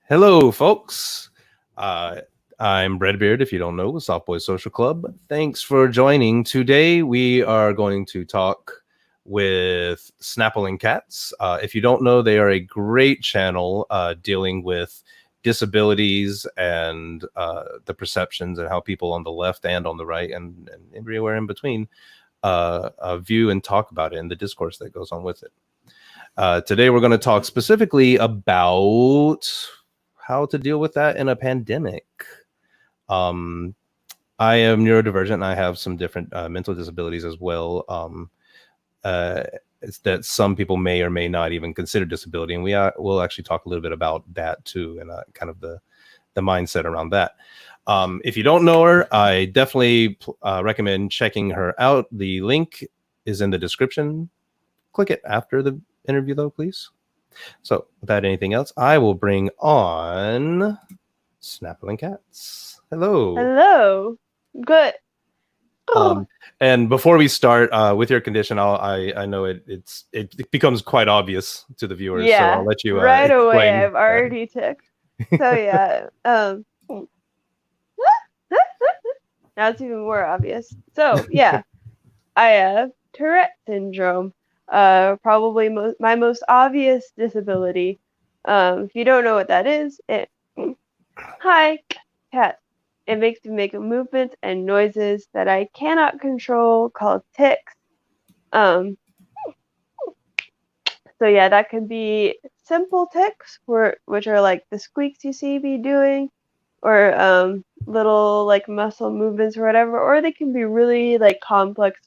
Hello, folks. I'm Redbeard, if you don't know, Softboy Social Club. Thanks for joining. Today, we are going to talk with Snapple and Cats. If you don't know, they are a great channel dealing with disabilities and the perceptions and how people on the left and on the right and everywhere in between view and talk about it and the discourse that goes on with it. Today, we're going to talk specifically about how to deal with that in a pandemic. I am neurodivergent and I have some different mental disabilities as well. It's that some people may or may not even consider disability, and we'll actually talk a little bit about that too, and kind of the mindset around that. If you don't know her, I definitely recommend checking her out. The link is in the description. Click it after the interview, though, please. So, without anything else, I will bring on Snapple and Cats. Hello. Hello. Good. And before we start, with your condition, I know it becomes quite obvious to the viewers. Yeah, so I'll let you right explain away. I've already ticked. So yeah. Now it's even more obvious. So yeah, I have Tourette syndrome. Probably my most obvious disability. If you don't know what that is, hi, cat. It makes me make movements and noises that I cannot control, called tics. So yeah, that could be simple tics, which are like the squeaks you see me doing, or little like muscle movements or whatever, or they can be really like complex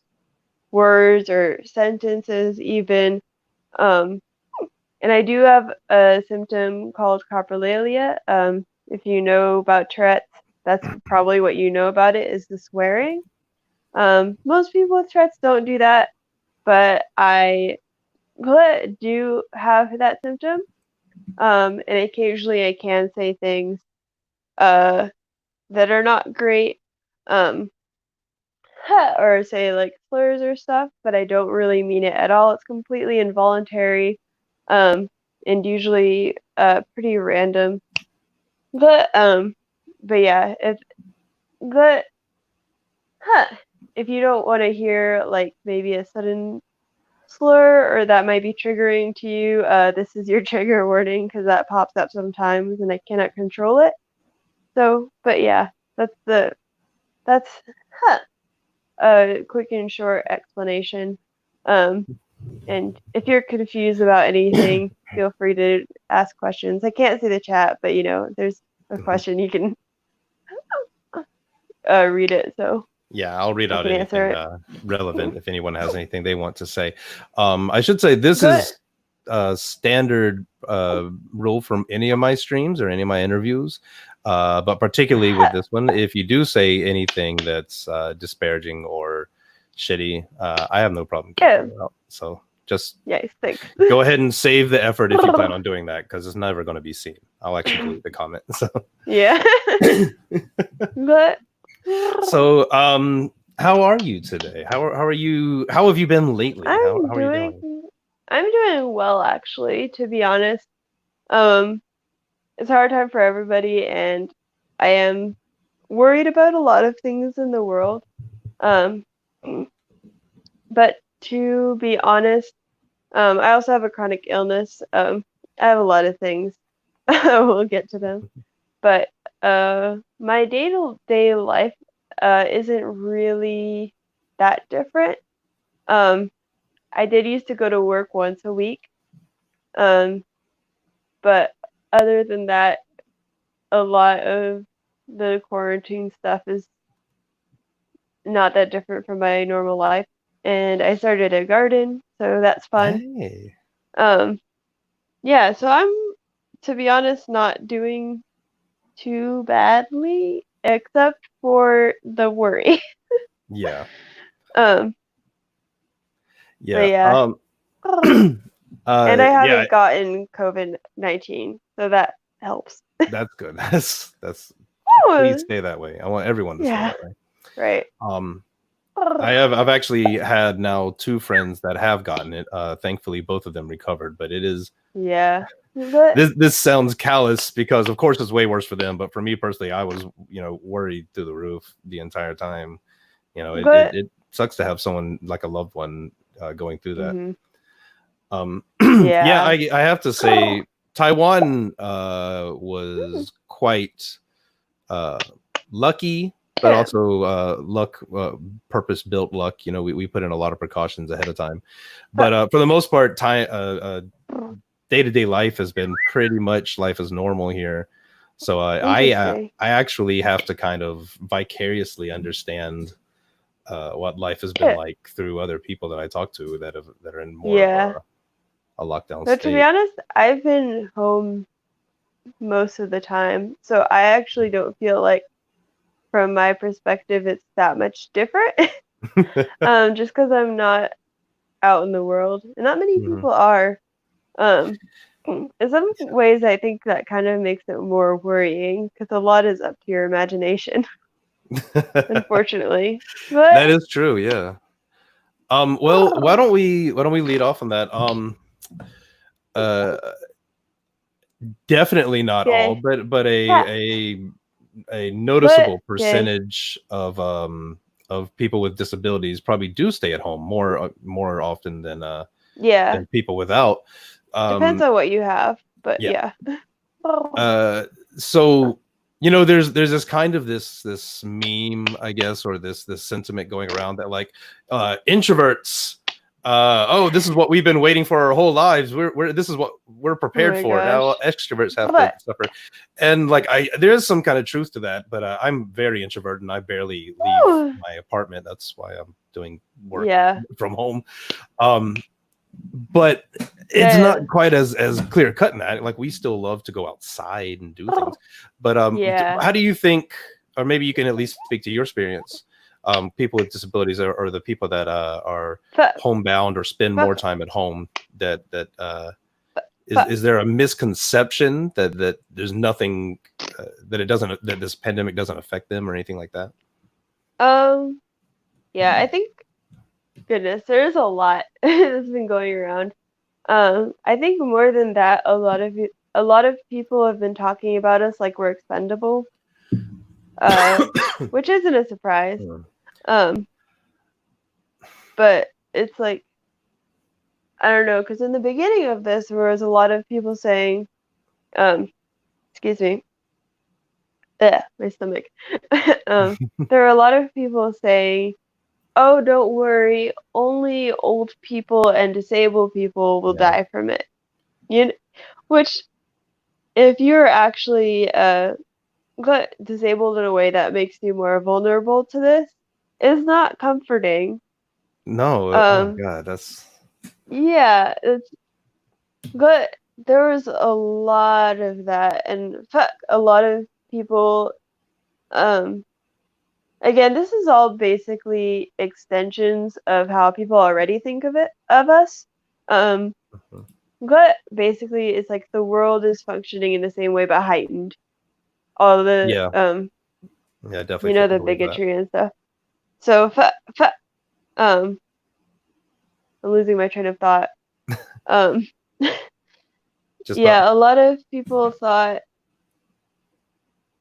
words or sentences even. And I do have a symptom called coprolalia. If you know about Tourette's, that's probably what you know about it, is the swearing. Most people with Tourette's don't do that, but I do have that symptom. And occasionally I can say things that are not great, or say like slurs or stuff, but I don't really mean it at all. It's completely involuntary, and usually pretty random. But yeah, if you don't want to hear like maybe a sudden slur or that might be triggering to you, this is your trigger warning, because that pops up sometimes and I cannot control it. So, but yeah, that's a quick and short explanation. And if you're confused about anything, feel free to ask questions. I can't see the chat, but there's a question, you can read it. So yeah, I'll read out anything relevant if anyone has anything they want to say. I should say this is a standard rule from any of my streams or any of my interviews, but particularly with this one, if you do say anything that's disparaging or shitty, I have no problem keeping it out. So just go ahead and save the effort if you plan on doing that, because it's never going to be seen. I'll actually delete the comment. So yeah. But so how are you today? How are you? How have you been lately? How are you doing? I'm doing well, actually, to be honest. It's a hard time for everybody, and I am worried about a lot of things in the world. But to be honest, I also have a chronic illness. I have a lot of things. We'll get to them. But my day-to-day life isn't really that different. I did used to go to work once a week. But other than that, a lot of the quarantine stuff is not that different from my normal life. And I started a garden, so that's fun. Hey. Yeah, so I'm, to be honest, not doing too badly, except for the worry. Yeah. Yeah. And I haven't gotten COVID-19, so that helps. That's good. That's please stay that way. I want everyone to stay that way. Right. I've actually had now 2 friends that have gotten it. Thankfully, both of them recovered, but it is Yeah. But this sounds callous because of course it's way worse for them, but for me personally, I was, worried through the roof the entire time. but It sucks to have someone like a loved one going through that. mhm. Yeah, Yeah. I have to say Taiwan was quite lucky, but Yeah. also luck, purpose built luck. We put in a lot of precautions ahead of time, But but for the most part, day to day life has been pretty much life as normal here. So interesting. I actually have to kind of vicariously understand what life has been Yeah. like through other people that I talk to that are in more of Yeah. a lockdown But to be state. honest, I've been home most of the time, so I actually don't feel like, from my perspective, it's that much different. Just because I'm not out in the world, and not many Mhm. people are. Um, in some ways, I think that kind of makes it more worrying because a lot is up to your imagination, unfortunately. That But is true, yeah. Well, why don't we lead off on that? Uh, Definitely not all, okay, but yeah, a but noticeable okay, percentage of people with disabilities probably do stay at home more often yeah, than people without. depends Um, on what you have, but yeah. yeah. Uh, so there's this kind of this meme, I guess, or this sentiment going around that like introverts. Oh, this is what we've been waiting for our whole lives. We're this is what we're Oh prepared my for. Now gosh. extroverts have to But suffer, and like there is some kind of truth to that. But I'm very introverted, and I barely leave my apartment. That's why I'm doing work yeah, from home. Um, but it's not the quite as clear cut in that. Like we still love to go outside and do things, but yeah. how do you think, or maybe you can at least speak to your experience? People with disabilities or the people that are But homebound or spend more but time at home. That is but is there a misconception that there's nothing that this pandemic doesn't affect them or anything like that? um yeah, I think, goodness, there's a lot that's been going around. I think more than that, a lot of people have been talking about us like we're expendable, uh, which isn't a surprise. Hmm. Um, but it's like, I don't know, because in the beginning of this, there was a lot of people saying, um, excuse me, my stomach. um, there are a lot of people saying, "Oh, don't worry, only old people and disabled people will Yeah. die from it." You know, which, if you're actually disabled in a way that makes you more vulnerable to this, is not comforting. No. Oh my Um, God. That's. yeah, it's but there was a lot of that, and fuck, a lot of people. Um, Again, this is all basically extensions of how people already think of us. Um, Mhm. but basically, it's like the world is functioning in the same way, but heightened. All the Yeah. Yeah. I definitely the believe that. bigotry and stuff. So, um, I'm losing my train of thought. Um, Just not. yeah, a lot of people thought,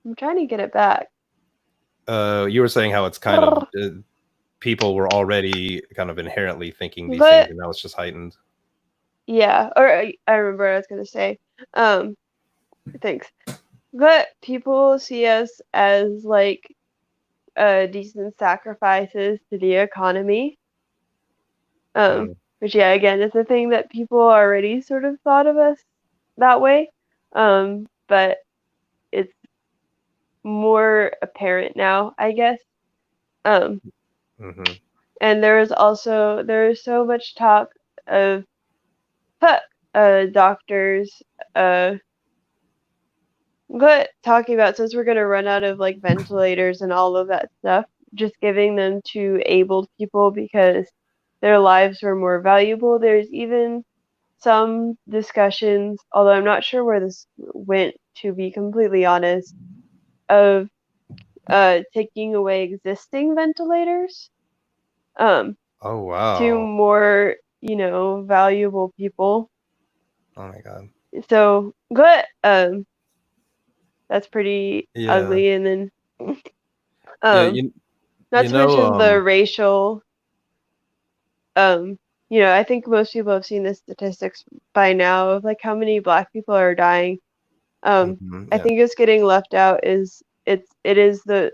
I'm trying to get it back. You were saying how it's kind of people were already kind of inherently thinking these things, But and now it's just heightened. yeah, or I remember what I was gonna say. Um, thanks. But people see us as like decent sacrifices to the economy. Mm, Which yeah, again, is a thing that people already sort of thought of us that way. But it's more apparent now, I guess. Um, hmm. and there is so much talk of doctors uh but talking about, since we're gonna run out of like ventilators and all of that stuff, just giving them to abled people because their lives were more valuable. There's even some discussions, although I'm not sure where this went, to be completely honest, of taking away existing ventilators. um, Oh to wow. more, valuable people. Oh my god. So, but that's pretty Yeah. ugly. And then, Yeah, um, not you to know mention the racial, um, I think most people have seen the statistics by now of like how many Black people are dying. I yeah. think it's getting left out is it is the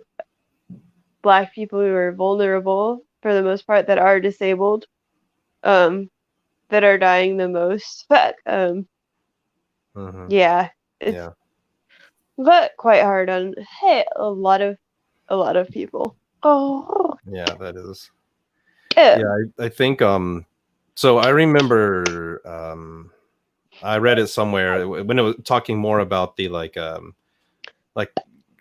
Black people who are vulnerable for the most part that are disabled, um, that are dying the most. But hmm yeah, it's Yeah. but quite hard on hey a lot of people. Oh, Yeah, that is. yeah, Yeah, I think so I remember I read it somewhere when it was talking more about the like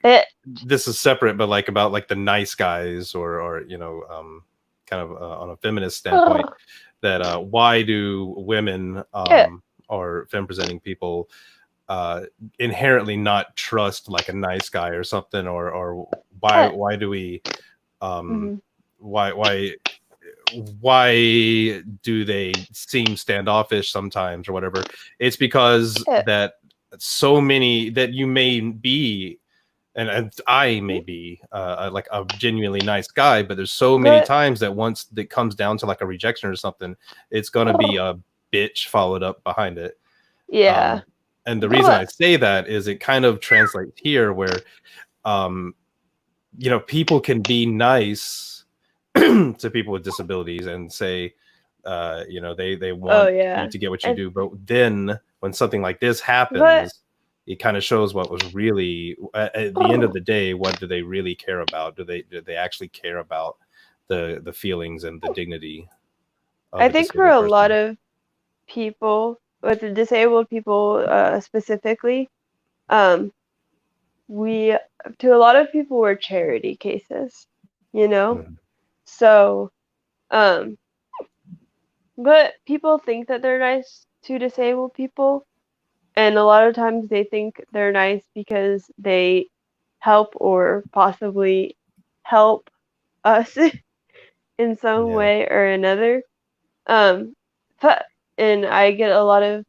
it, this is separate, but like about like the nice guys or kind of on a feminist standpoint, oh, that why do women yeah, or femme presenting people uh inherently not trust like a nice guy or something, or yeah, why do we um mm-hmm, why why do they seem standoffish sometimes or whatever. It's because yeah, that so many that you may be, and I may be like a genuinely nice guy, but there's so many but times that once it comes down to like a rejection or something, it's gonna be oh, a bitch followed up behind it. yeah, um and the reason I but say that is it kind of translates here where um people can be nice to people with disabilities and say they oh want you yeah, to get what you and do, but then when something like this but happens, it kind of shows what was really at the end of the day, what do they really care about? Do they actually care about the feelings and the dignity of I a think for disabled a lot person? of people with the disabled people specifically, um, we to a lot of people we're charity cases, you know. Mhm. So, um, but people think that they're nice to disabled people, and a lot of times they think they're nice because they help or possibly help us in some Yeah. way or another. Um, but, and I get a lot of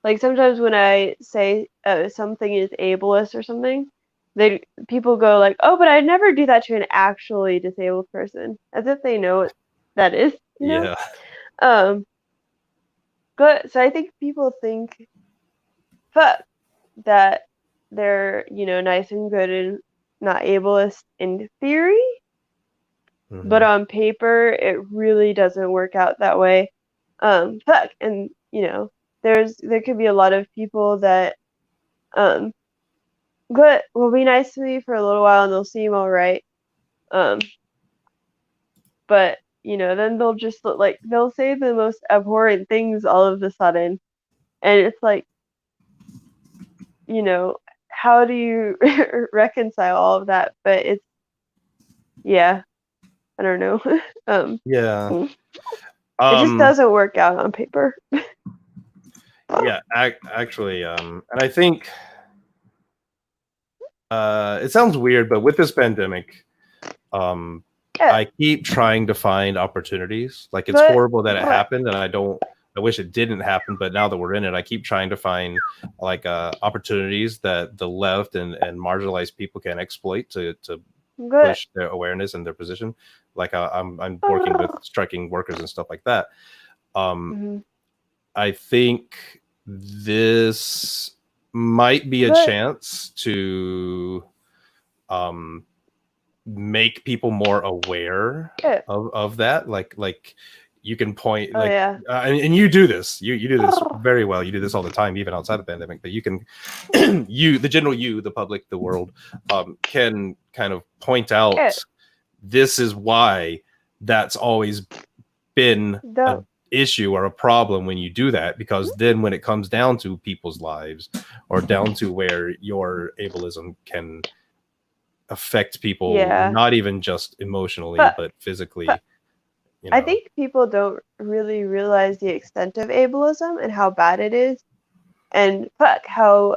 like sometimes when I say something is ableist or something, they people go like, "Oh, but I'd never do that to an actually disabled person," as if they know what that is, you know. Yeah. Um, but so I think people think fuck that they're nice and good and not ableist in theory, but hmm on paper it really doesn't work out that way. Fuck, and there could be a lot of people that um good will be nice to me for a little while and they'll seem all right. Um, but then they'll just look like they'll say the most abhorrent things all of a sudden, and it's like, you know, how do you reconcile all of that? But it's yeah, I don't know. Yeah. It just um doesn't work out on paper. yeah, actually, and I think it sounds weird, but with this pandemic, um, Yeah, I keep trying to find opportunities. Like it's but horrible that it happened, and I don't. I wish it didn't happen, but now that we're in it, I keep trying to find like opportunities that the left and marginalized people can exploit to but push their awareness and their position. Like I'm working with striking workers and stuff like that. Um, mhm, I think this might be a but chance to um, make people more aware yeah. of that. Like you can point Oh like yeah. and you do this. You do this very well. You do this all the time, even outside the pandemic. But you can the general the public, the world can kind of point Yeah. out this is why that's always been a The issue or a problem when you do that, because then when it comes down to people's lives or down to where your ableism can affect people, yeah. not even just emotionally But but but physically, you I know. think people don't really realize the extent of ableism and how bad it is, and fuck how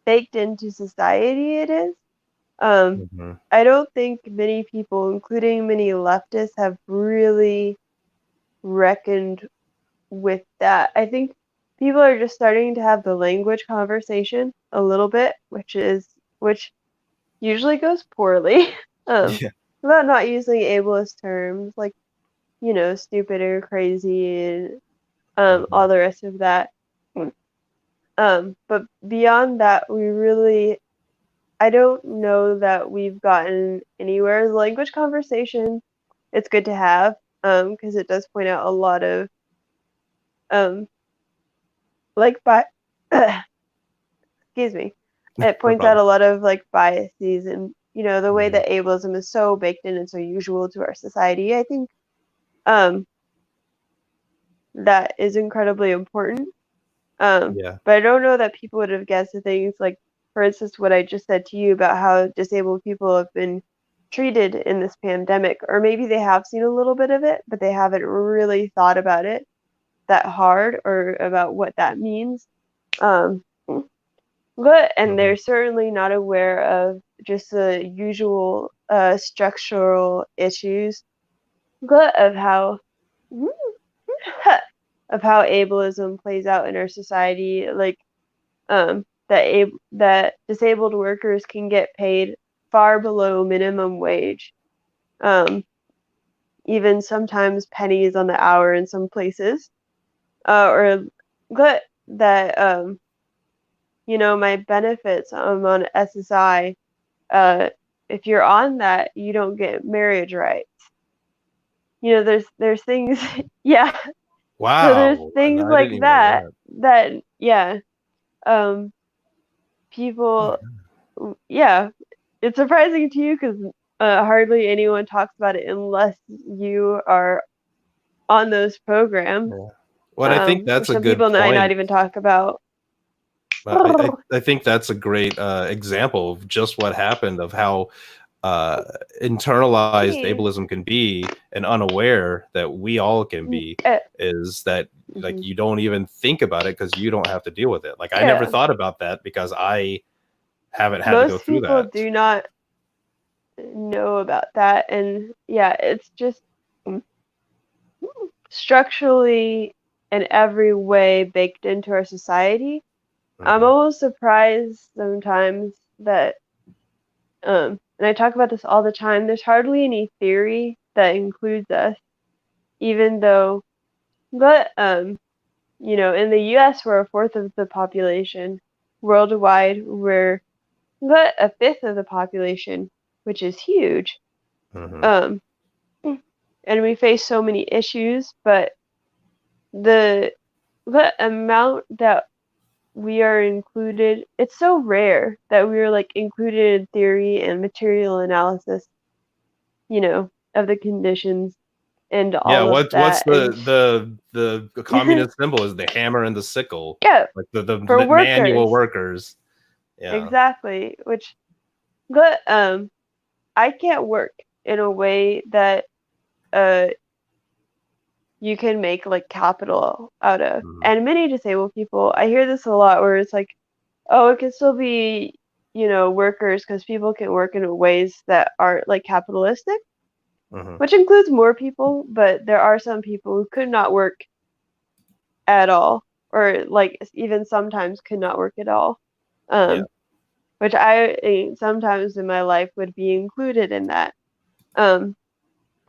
baked into society it is. Hmm. I don't think many people, including many leftists, have really reckoned with that. I think people are just starting to have the language conversation a little bit, which usually goes poorly. um, Yeah. about not using ableist terms like, stupid or crazy and Hmm. all the rest of that. But beyond that, I don't know that we've gotten anywhere. The language conversation, it's good to have, because it does point out a lot of, um, like, excuse me, it No points out problem. a lot of like biases and, the way Hmm. that ableism is so baked in and so usual to our society. I think, um, that is incredibly important. Yeah. But I don't know that people would have guessed the things like, for instance, what I just said to you about how disabled people have been treated in this pandemic, or maybe they have seen a little bit of it, but they haven't really thought about it that hard or about what that means. Um, and Hmm. they're certainly not aware of just the usual structural issues of how of how ableism plays out in our society, like that disabled workers can get paid far below minimum wage, um, even sometimes pennies on the hour in some places, or that my benefits, on SSI. Uh, if you're on that, you don't get marriage rights. There's things, yeah. So there's Wow. And things I like didn't even know that that. yeah, um, Oh, people, yeah. It's surprising to you because hardly anyone talks about it unless you are on those programs, yeah. Well, I think that's which a some good people might not point. even talk about. I think that's a great example of just what happened of how uh, internalized Please. ableism can be and unaware that we all can be is that like Mhm. you don't even think about it because you don't have to deal with it. Like I never Yeah, thought about that because I haven't had to go most through people that. do not know about that, and yeah, it's just mm, structurally in every way baked into our society. I'm Hmm. almost surprised sometimes that, and I talk about this all the time, there's hardly any theory that includes us, even though, but, in the US, we're a fourth of the population. Worldwide, we're but a fifth of the population, which is huge. Hmm. Um, and we face so many issues, but the the amount that we are included, it's so rare that we are like included in theory and material analysis, of the conditions and Yeah, all of what's that. And the communist symbol is the hammer and the sickle, yeah, like for the manual workers, workers. Yeah. exactly. Which, but I can't work in a way that uh you can make like capital out of. Mhm. And many disabled people, I hear this a lot where it's like, oh, it can still be, workers because people can work in ways that aren't like capitalistic, Mhm. which includes more people, but there are some people who could not work at all, or like even sometimes could not work at all. Yeah. Um, which I sometimes in my life would be included in that. Um,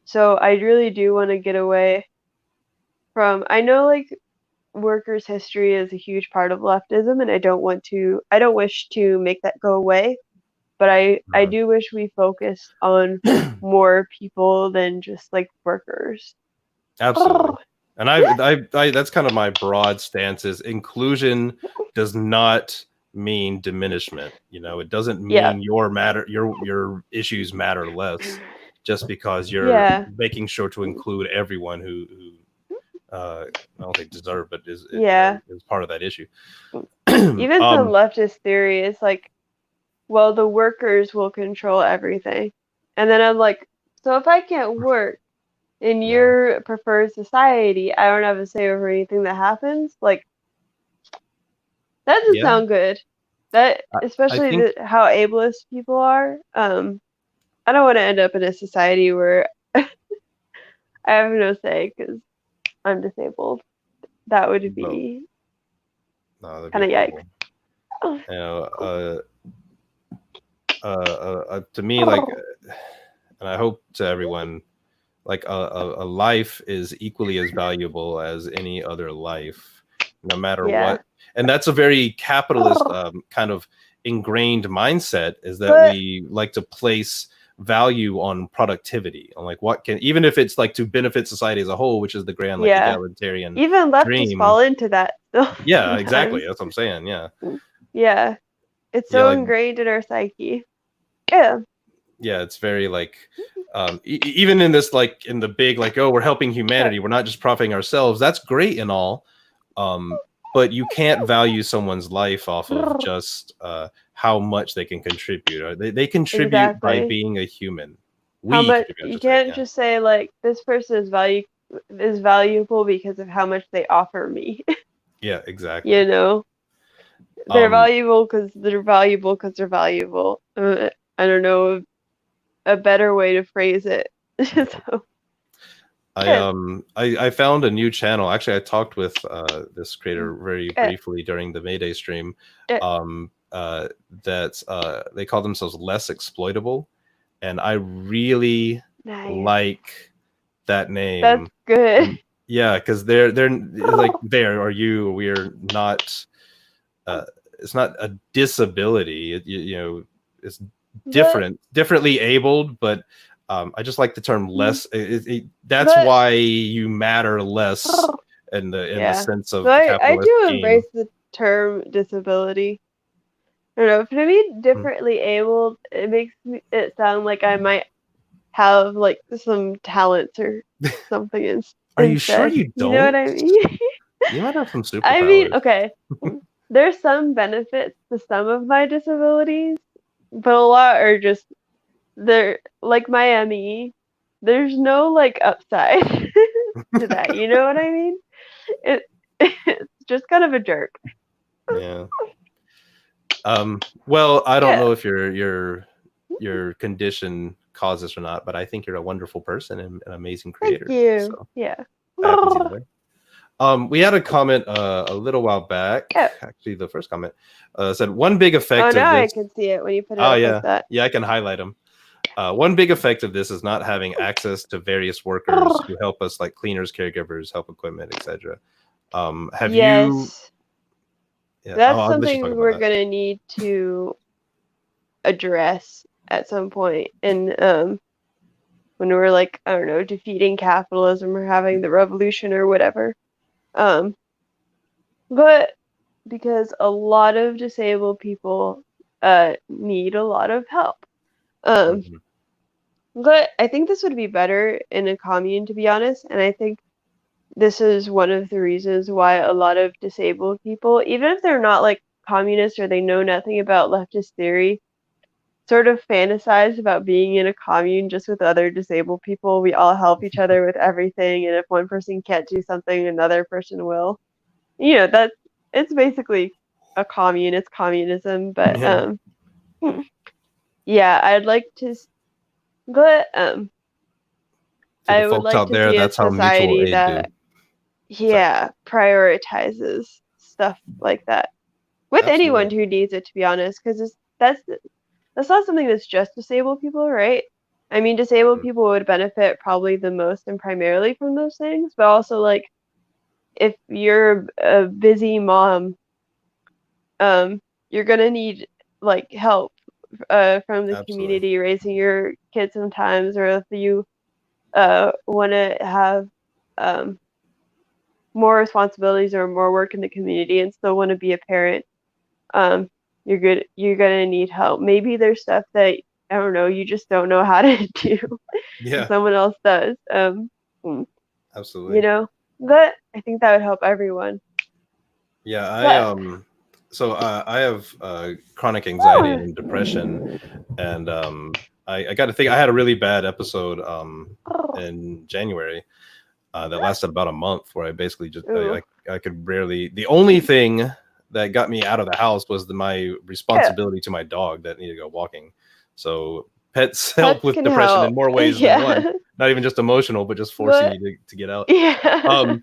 so I really do want to get away from, I know like workers' history is a huge part of leftism, and I don't wish to make that go away, but I Mhm. do wish we focused on more people than just like workers. Absolutely. And I that's kind of my broad stance is inclusion does not mean diminishment. You know, it doesn't Yeah. mean your issues matter less just because you're Yeah. making sure to include everyone who I don't think deserve, but Yeah. is part of that issue. Even some um, leftist theory is like, well, the workers will control everything. And then I'm like, so if I can't work in yeah, your preferred society, I don't have a say over anything that happens? Like, that doesn't yeah, sound good. That I especially think how ableist people are. I don't want to end up in a society where I have no say because I'm disabled. That would no, be no, that'd be kind of yikes. horrible. You know, to me, like, and I hope to everyone, like a life is equally as valuable as any other life, no matter Yeah, what. And that's a very capitalist kind of ingrained mindset, is that but we like to place value on productivity, on like what can, even if it's like to benefit society as a whole, which is the grand like yeah, egalitarian even leftists dream. fall into that still Yeah, exactly. sometimes. That's what I'm saying. Yeah. Yeah, it's Yeah, so like, ingrained in our psyche. Yeah, yeah, it's very like even in this, like in the big, like, oh, we're helping yeah. humanity, we're not just profiting ourselves. That's great and all, but you can't value someone's life off of just how much they can contribute. Or they contribute by Exactly. being a human. How We much contribute, I you should say. can't Yeah. just say like this person is valuable because of how much they offer me. Yeah, exactly. You know, they're um valuable because they're valuable because they're valuable. I don't know a better way to phrase it. So good, I found a new channel. Actually, I talked with this creator very good, briefly during the Mayday stream. good. That they call themselves Less Exploitable, and I really Nice. like that That's name. good. Yeah, because they're like, there or you, we're not. It's not a disability. You know, it's But differently abled, but I just like the term less. That's but why you matter less in the yeah. sense of the But I capitalist do scheme. embrace the term disability. I don't know. To me, Mhm. differently abled, it makes it sound like I might have like some talents or something Are you sure instead. you You know what don't? I mean? You might have some I mean, superpowers. okay, there's some benefits to some of my disabilities, but a lot are just they're like my ME. There's no like upside to that. You know what I mean? It it's just kind of a jerk. Yeah. Well, I don't Yeah. know if your condition caused this or not, but I think you're a wonderful person and an amazing Thank creator. you. So Yeah. that happens either way. We had a comment a little while back. Yeah. Actually, the first comment said one big Oh, effect of now I this. can see it when you put it Oh up like yeah, that. yeah, I can highlight them. One big effect of this is not having access to various workers who help us, like cleaners, caregivers, help equipment, etc. Have you? Yes. Yeah. Oh, That's I'll let you talk something about we're that. gonna need to address at some point. And when we're like, I don't know, defeating capitalism or having the revolution or whatever. Um, but because a lot of disabled people need a lot of help. Um, Mhm. but I think this would be better in a commune, to be honest. And I think this is one of the reasons why a lot of disabled people, even if they're not like communists or they know nothing about leftist theory, sort of fantasize about being in a commune just with other disabled people. We all help each other with everything, and if one person can't do something, another person will. You know, that's it's basically a commune, it's communism, but Yeah. yeah, but To the I would folks like out to there, see a that's how mutual society aid that do. Sorry. prioritizes stuff like that with anyone Absolutely. who needs it, to be honest, because that's not something that's just disabled people, right? I mean, disabled Mhm. people would benefit probably the most and primarily from those things, but also like if you're a busy mom, you're gonna need like help from the Absolutely. community raising your kids sometimes, or if you want to have um, more responsibilities or more work in the community and still want to be a parent, um, you're gonna need help. Maybe there's stuff that I don't know, you just don't know how to do and Yeah. someone else does. Mm, you Absolutely. know, but I think that would help everyone. Yeah. But So I have chronic anxiety and depression, and I got to think. I had a really bad episode in January that lasted about a month, where I basically just ooh, I could barely. The only thing that got me out of the house was my Yeah. responsibility to my dog that needed to go walking. So pets help Pets with can depression in help. more ways than one. Yeah. Not even just emotional, but just forcing But you to get out. yeah.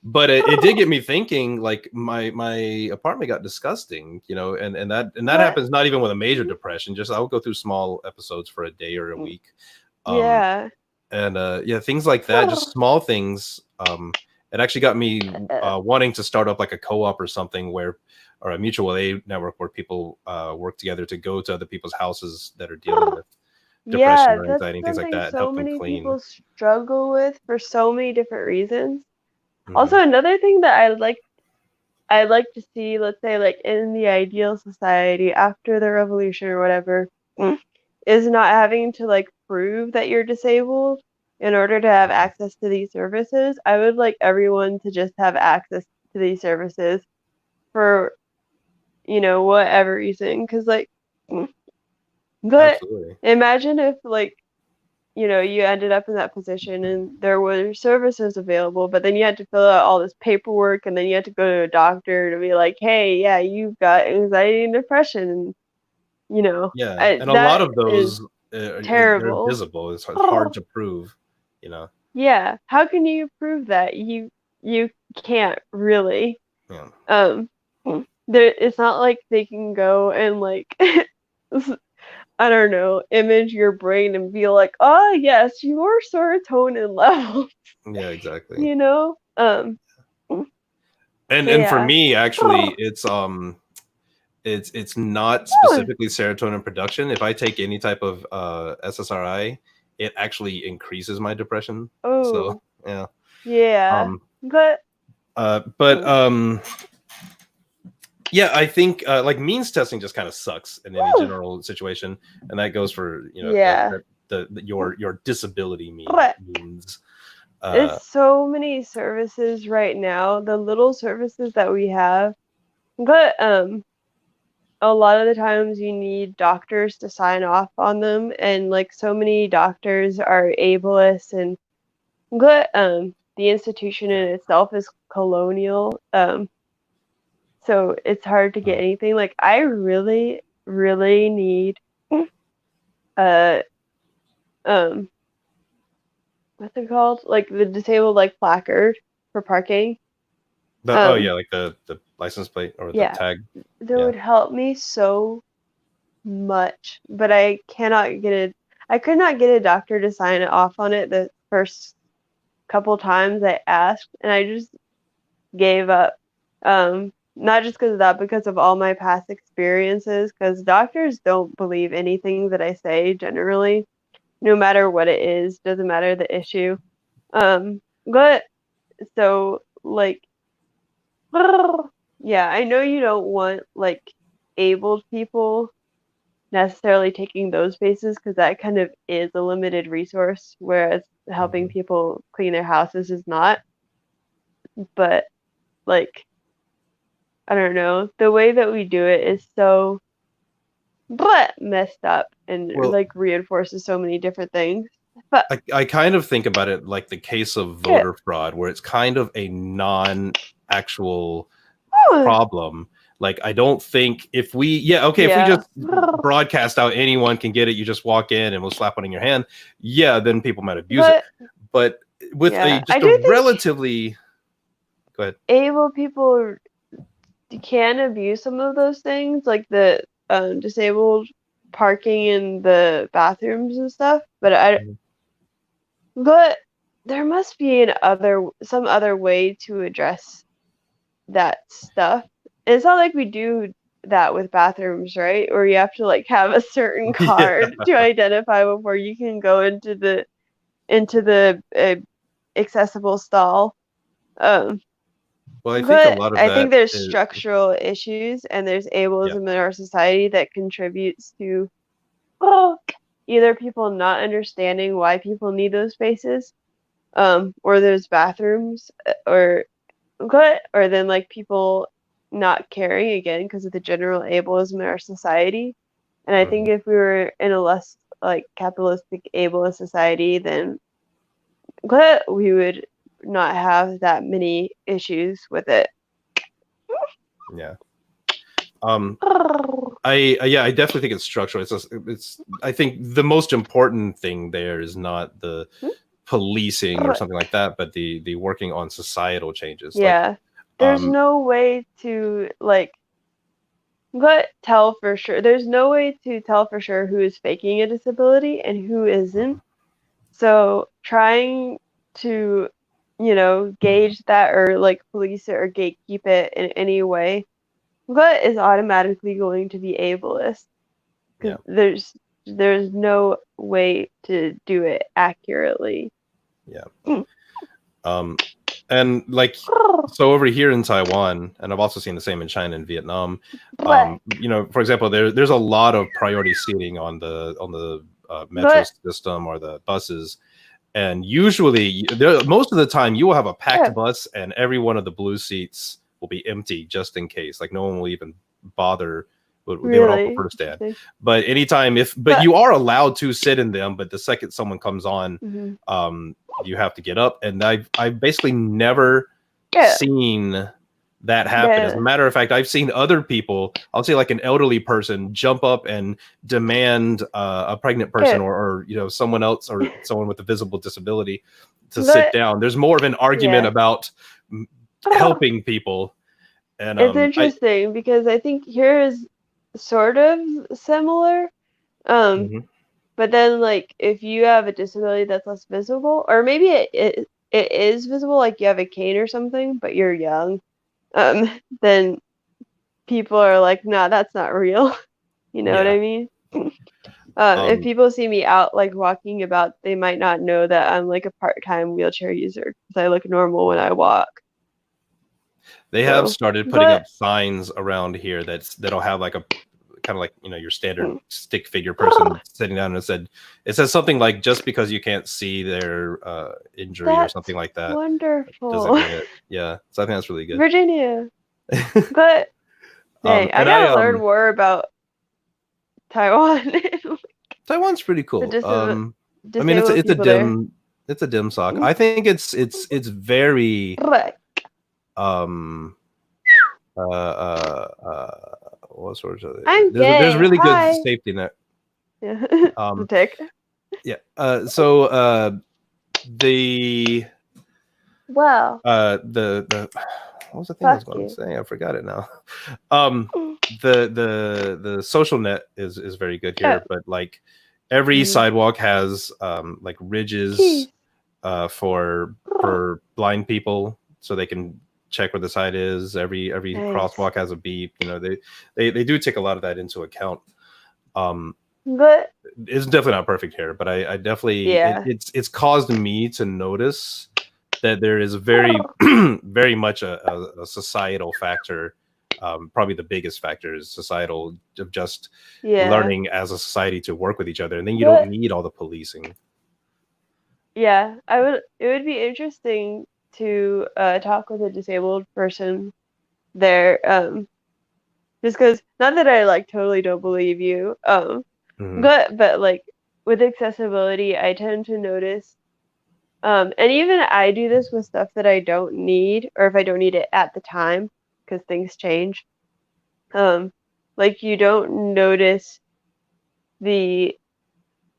But it did get me thinking. Like my apartment got disgusting, and that But happens not even with a major depression. Just I'll go through small episodes for a day or a week. Um, yeah. and yeah, things like that, just small things. It actually got me wanting to start up like a co-op or something or a mutual aid network where people work together to go to other people's houses that are dealing with depression Yeah, or that's anxiety and things like something that and so help them many clean. people struggle with for so many different reasons. Hmm. Also, another thing that I'd like to see, let's say like in the ideal society after the revolution or whatever, is not having to like prove that you're disabled in order to have access to these services. I would like everyone to just have access to these services for, whatever reason. Because like, but Absolutely. imagine if like, you ended up in that position and there were services available, but then you had to fill out all this paperwork and then you had to go to a doctor to be like, hey, yeah, you've got anxiety and depression. And, Yeah, and a lot that of is those they're terrible. invisible. It's hard to prove. You know. Yeah, how can you prove that? You can't really. Yeah. Um, it's not like they can go and like I don't know, image your brain and be like, oh yes, your serotonin level, Yeah. Exactly. you know? And But for yeah. me, actually, it's not specifically serotonin production. If I take any type of SSRI, it actually increases my depression. So Oh, yeah. yeah. Um. But But yeah, I think like means testing just kind of sucks in any general situation, and that goes for yeah. your disability But means. there's Uh, so many services right now, the little services that we have. But a lot of the times you need doctors to sign off on them, and like so many doctors are ableist, and but the institution in itself is colonial, so it's hard to get anything. Like I really really need uh um what's it called, like the disabled like placard for parking. oh um yeah, like the license plate or the yeah, tag. that Yeah. would help me so much, but I could not get a doctor to sign off on it the first couple times I asked, and I just gave up. Not just because of that, because of all my past experiences, because doctors don't believe anything that I say generally, no matter what it is, doesn't matter the issue. But so like, yeah, I know you don't want like abled people necessarily taking those spaces because that kind of is a limited resource, whereas helping Mhm. people clean their houses is not. But like, I don't know, the way that we do it is so but messed up and Well, like reinforces so many different things. But I kind of think about it like the case of yeah, voter fraud, where it's kind of a non-actual whew, problem. Like I don't think if we if we yeah, just broadcast out anyone can get it, you just walk in and we'll slap one in your hand, yeah, then people might abuse it. but But with a yeah, I just a do think relatively go ahead. able people can abuse some of those things, like the disabled parking in the bathrooms and stuff. Mhm. But there must be some other way to address that stuff. And it's not like we do that with bathrooms, right? Or you have to like have a certain Yeah. card to identify before you can go into the accessible stall. Um, Well, I think a but lot of I think that there's is structural issues and there's yeah. ableism in our society that contributes to oh, either people not understanding why people need those spaces, or those bathrooms, or then like people not caring again because of the general ableism in our society. And I think Mhm. if we were in a less like capitalistic ableist society, then we would not have that many issues with it. Yeah. I definitely think it's structural. I think the most important thing there is not the policing or something like that, but the working on societal changes. Yeah. There's no way to like tell for sure. There's no way to tell for sure who is faking a disability and who isn't. So trying to, gauge that or like police it or gatekeep it in any way, what is automatically going to be ableist? Because there's no way to do it accurately. Yeah. And like, so over here in Taiwan, and I've also seen the same in China and Vietnam. For example, there's a lot of priority seating on the metro system or the buses, and usually most of the time you will have a packed bus, and every one of the blue seats will be empty just in case. Like no one will even bother. They would all prefer to stand. But anytime but you are allowed to sit in them, but the second someone comes on, you have to get up. And I've basically never seen that happen. As a matter of fact, I've seen other people, I'll say like an elderly person, jump up and demand a pregnant person or someone else or someone with a visible disability to sit down. There's more of an argument about helping people. And it's interesting because I think here is sort of similar. But then like if you have a disability that's less visible, or maybe it is visible, like you have a cane or something, but you're young, then people are like, nah, that's not real. You know what I mean? If people see me out like walking about, they might not know that I'm like a part-time wheelchair user because I look normal when I walk. They have started putting up signs around here that'll have like a kind of like your standard stick figure person sitting down, and it says something like, just because you can't see their injury or something like that, wonderful, doesn't mean it. Yeah, so I think that's really good. Virginia. But dang, I gotta learn more about Taiwan. Taiwan's pretty cool. I mean, it's a dim sock. I think it's very what sort of there's really good safety net. So the what was the thing I was going to say? I forgot it now. The social net is very good here, but like every sidewalk has like ridges for blind people, so they can check where the side is. Every crosswalk has a beep. They do take a lot of that into account. But it's definitely not perfect here, but I definitely it's caused me to notice that there is very very much a societal factor. Probably the biggest factor is societal, of just learning as a society to work with each other, and then you don't need all the policing. It would be interesting to talk with a disabled person there, just because, not that I like totally don't believe you, but like with accessibility, I tend to notice, and even I do this with stuff that I don't need, or if I don't need it at the time, because things change. Like you don't notice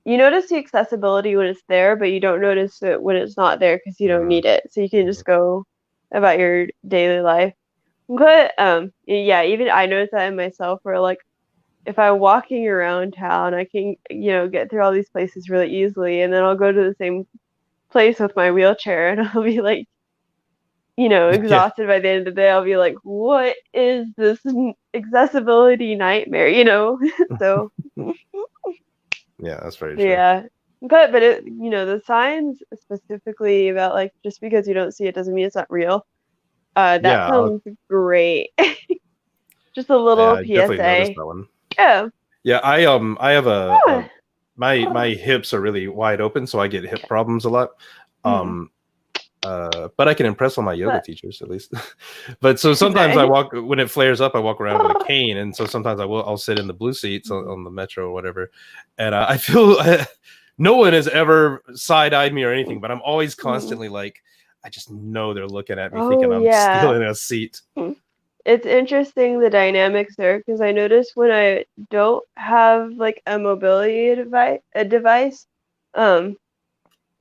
you notice the accessibility when it's there, but you don't notice it when it's not there because you don't need it. So you can just go about your daily life. But even I notice that in myself, where like if I'm walking around town, I can get through all these places really easily, and then I'll go to the same place with my wheelchair, and I'll be like, exhausted by the end of the day. I'll be like, what is this accessibility nightmare? So. Yeah, that's very true. Yeah, but the signs specifically about like just because you don't see it doesn't mean it's not real. That sounds great. Just a little PSA. Definitely noticed that one. Yeah, I have my hips are really wide open, so I get hip problems a lot. But I can impress on my yoga teachers at least. But so sometimes I walk, when it flares up, I walk around with a cane, and so sometimes I'll sit in the blue seats on the metro or whatever, and I feel no one has ever side-eyed me or anything, but I'm always constantly like, I just know they're looking at me thinking I'm still in a seat. it's interesting the dynamics there because I notice when I don't have like a mobility device, um,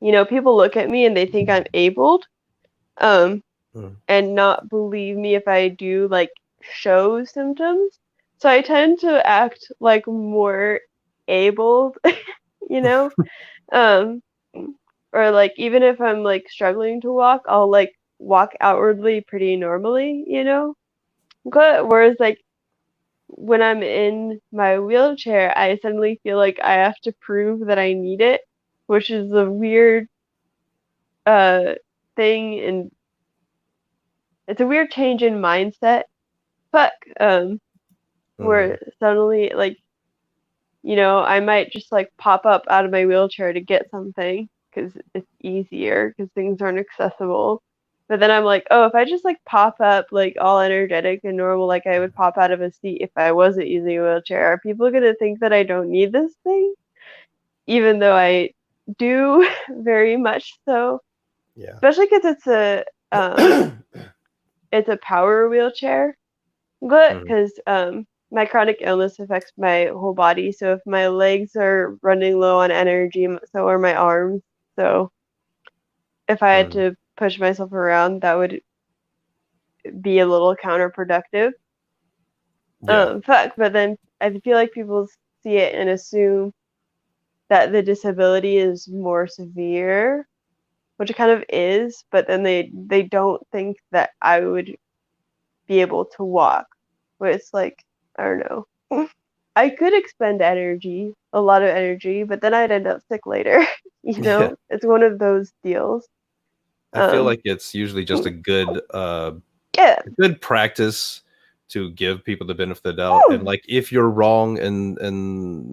people look at me and they think I'm abled, um, Mm. and not believe me if I do like show symptoms. So I tend to act like more abled, you know? Um, or like even if I'm like struggling to walk, I'll like walk outwardly pretty normally, Whereas like when I'm in my wheelchair, I suddenly feel like I have to prove that I need it, which is a weird uh thing, and it's a weird change in mindset. Fuck, Mm. where suddenly like, I might just like pop up out of my wheelchair to get something because it's easier because things aren't accessible. But then I'm like, oh, if I just like pop up like all energetic and normal, like I would pop out of a seat if I wasn't using a wheelchair, are people gonna think that I don't need this thing? Even though I do very much so, Yeah. especially because it's a power wheelchair. Good, Mm. because my chronic illness affects my whole body. So if my legs are running low on energy, so are my arms. So if I had Mm. to push myself around, that would be a little counterproductive. Yeah. Fuck, but then I feel like people see it and assume that the disability is more severe, which it kind of is, but then they don't think that I would be able to walk. But it's like, I don't know. I could expend energy, a lot of energy, but then I'd end up sick later. Yeah. It's one of those deals. I feel Um, like it's usually just yeah, a good practice to give people the benefit of the doubt. And woo, like if you're wrong and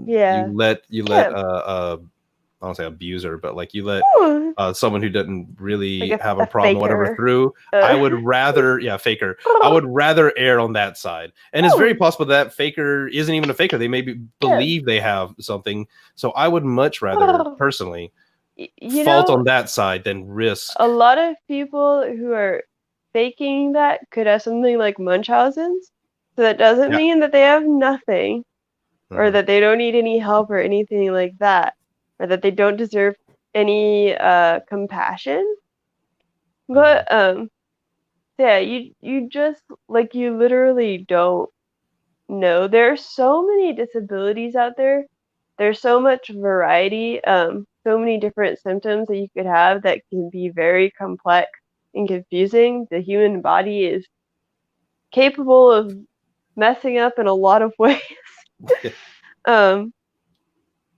yeah, you let yeah, I don't say abuser, but like you let woo. someone who doesn't Like really have a a problem or whatever faker. through, I would rather, yeah, faker. I would rather err on that side. And it's very Woo, possible that faker isn't even a faker. They maybe yeah. believe they have something. So I would much rather personally You fault know, on that side than risk. a lot of people who are faking that could have something like Munchausen's. So that doesn't Yeah. mean that they have nothing, or Hmm. that they don't need any help or anything like that, or that they don't deserve any compassion. Hmm. But yeah, you just like you literally don't know. There are so many disabilities out there. There's so much variety, so many different symptoms that you could have that can be very complex and confusing. The human body is capable of messing up in a lot of ways. Um,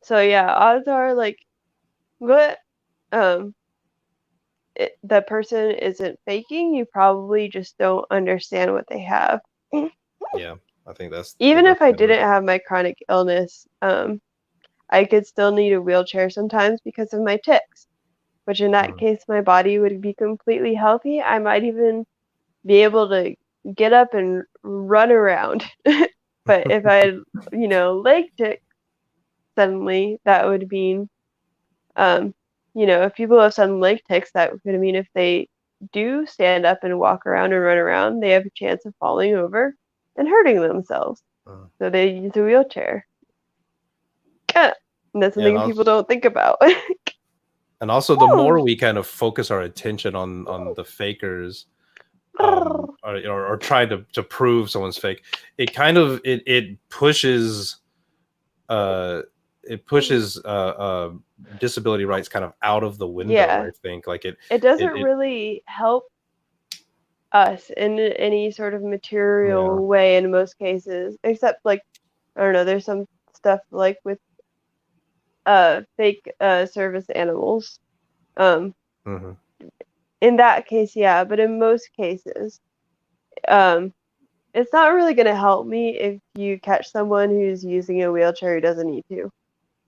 so yeah, odds are like what um the person isn't faking, you probably just don't understand what they have. Yeah. I think Even that's if I kind of it. didn't have my chronic illness, I could still need a wheelchair sometimes because of my tics, which in that Mhm. case, my body would be completely healthy. I might even be able to get up and run around. But if I had, leg tics suddenly, that would mean, um, if people have sudden leg tics, that would mean if they do stand up and walk around and run around, they have a chance of falling over and hurting themselves. Uh, So they use a wheelchair. And that's yeah, something people don't think about. and also the more we kind of focus our attention on the fakers, or try to prove someone's fake, it kind of it pushes uh it pushes disability rights kind of out of the window. Yeah, I think like it doesn't it really help us in any sort of yeah. material way in most cases, except like, I don't know, there's some stuff like with fake service animals. Um, Hmm. in that case, yeah, but in most cases, um, it's not really going to help me if you catch someone who's using a wheelchair who doesn't need to.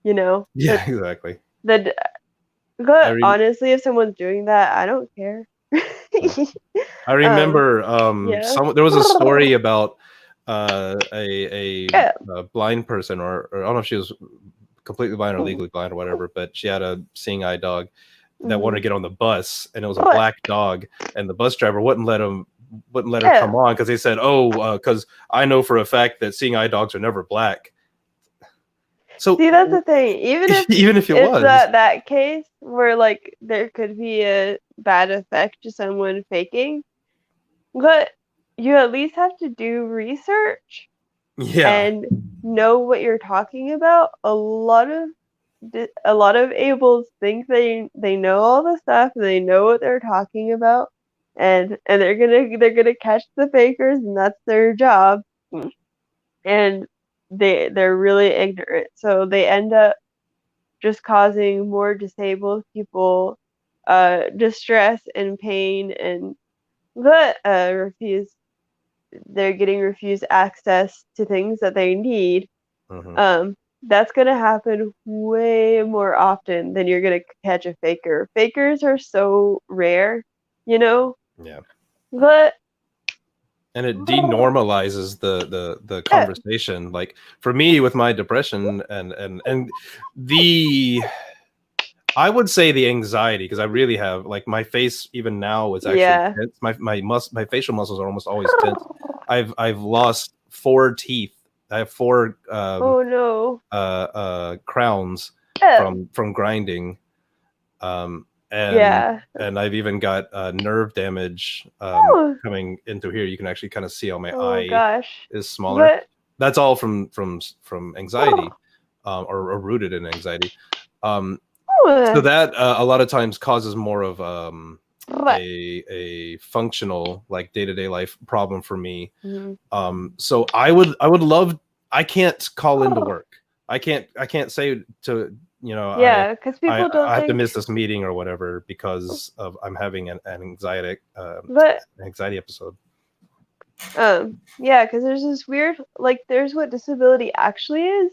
Yeah, That's exactly. the I but re- honestly, if someone's doing that, I don't care. uh, I um, remember yeah, some there was a story about a yeah, blind person, or I don't know if she was completely blind or legally blind or whatever, but she had a seeing eye dog that wanted mm-hmm. to get on the bus, and it was a black dog, and the bus driver wouldn't let him wouldn't let her come on because they said, "Oh, because I know for a fact that seeing eye dogs are never black." So See, that's the thing. Even if even if it it's was, that case where like there could be a bad effect to someone faking, but you at least have to do research yeah, and know what you're talking about. A lot of ables think they know all the stuff, they know what they're talking about, and they're gonna catch the fakers, and that's their job. And they're really ignorant, so they end up just causing more disabled people distress and pain, and but refuse they're getting refused access to things that they need. That's gonna happen way more often than you're gonna catch a faker. Fakers are so rare, you know. yeah. But And it denormalizes the conversation. Like for me with my depression and the I would say the anxiety, because I really have like my face even now is actually yeah. tense. My facial muscles are almost always tense. I've lost 4 teeth. I have 4 Oh no. crowns from grinding. And Yeah. I've even got nerve damage Oh, coming into here. You can actually kind of see how my oh eye gosh. is smaller. But That's all from anxiety, or rooted in anxiety. So that a lot of times causes more of a functional, like day-to-day life problem for me. So I would love. I can't call into work. I can't say to yeah, because I people don't have to think. miss this meeting or whatever because of I'm having an But anxiety episode. yeah, because there's this weird, like, there's what disability actually is,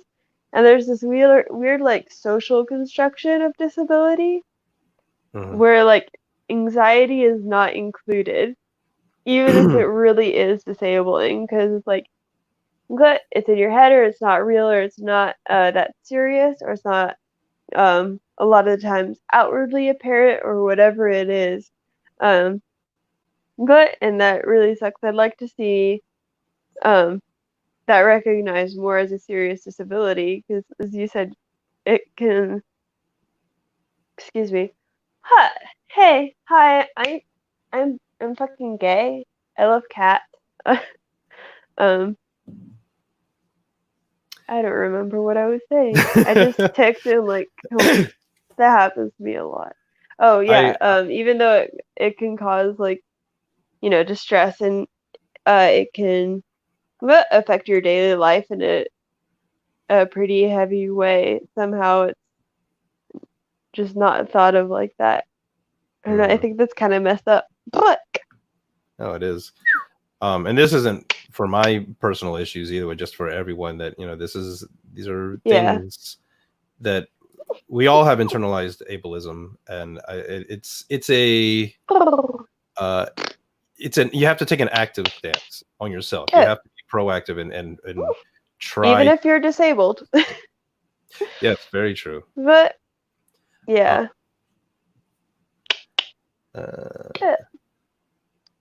and there's this weird like social construction of disability where like anxiety is not included, even if it really is disabling, because it's like, but it's in your head, or it's not real, or it's not that serious, or it's not a lot of the times outwardly apparent, or whatever it is. Um, but and that really sucks. I'd like to see um that recognized more as a serious disability, because as you said, it can. Excuse me. Hi, hey, hi. I'm fucking gay. I love cats. um, I don't remember what I was saying. I just ticked and like that happens to me a lot. Oh I yeah. Even though it can cause like distress, and it can affect your daily life in a pretty heavy way. Somehow it's just not thought of like that. And I think that's kind of messed up. But oh, it is. And this isn't for my personal issues either, but just for everyone that these are yeah, things that we all have internalized ableism, and it's a you have to take an active stance on yourself. You have to be proactive and even try. if you're disabled. Yes, very true. But Uh, yeah. Yeah.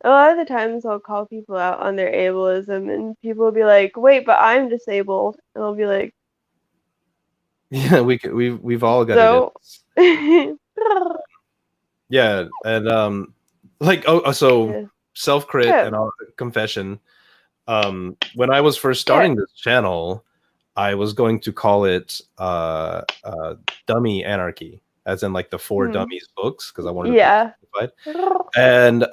A lot of the times I'll call people out on their ableism, and people will be like, "Wait, but I'm disabled," and I'll be like, yeah, we've all got it in "So." us. Yeah, and like so Yeah. self-crit Yeah. and confession. When I was first starting this channel, I was going to call it Dummy Anarchy, as in like the 4 dummies books, because I wanted to be simplified. And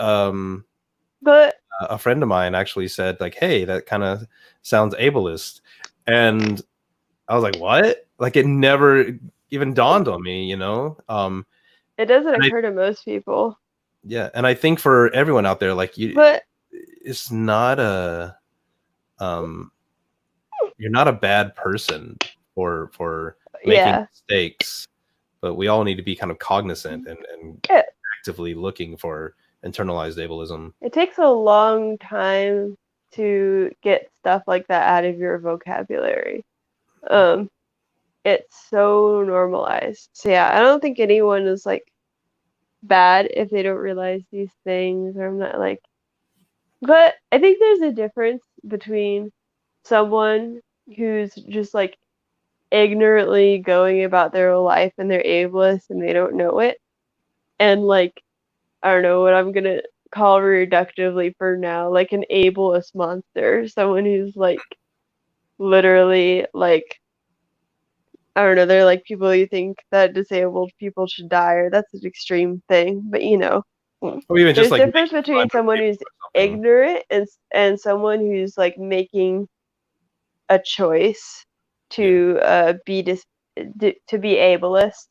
But a friend of mine actually said like, "Hey, that kind of sounds ableist," and I was like, "What?" Like it never even dawned on me, it doesn't occur to most people. Yeah, and I think for everyone out there, like But it's not you're not a bad person for making mistakes, but we all need to be kind of cognizant and actively looking for internalized ableism. it takes a long time to get stuff like that out of your vocabulary. It's so normalized. So yeah, I don't think anyone is like bad if they don't realize these things, or I'm not like But I think there's a difference between someone who's just like ignorantly going about their life and they're ableist and they don't know it, and like, I don't know what I'm gonna call reductively for now, like an ableist monster, someone who's like literally like, I don't know, they're like people you think that disabled people should die, or that's an extreme thing, but Or even just there's like difference making fun between of someone who's people or something. ignorant and someone who's like making a choice Yeah. to to be ableist,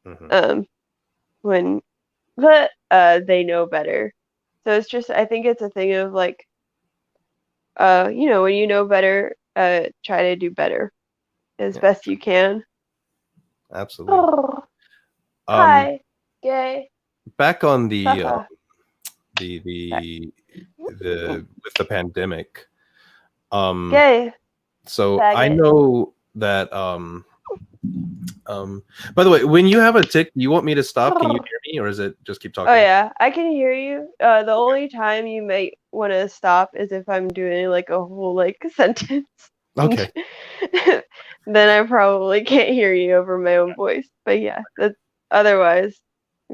Hmm. um when they know better. So it's just, I think it's a thing of like, when you know better, try to do better as Yeah. best you can. Absolutely. Oh, Um, hi, gay, back on the haha, the the the with the pandemic. Um, gay, so I faggot. know that by the way, when you have a tick, do you want me to stop? Can you Oh hear me, or is it just keep talking? yeah, I can hear you. The only time you might want to stop is if I'm doing like a whole like sentence. Okay. Then I probably can't hear you over my own voice. But yeah, that otherwise,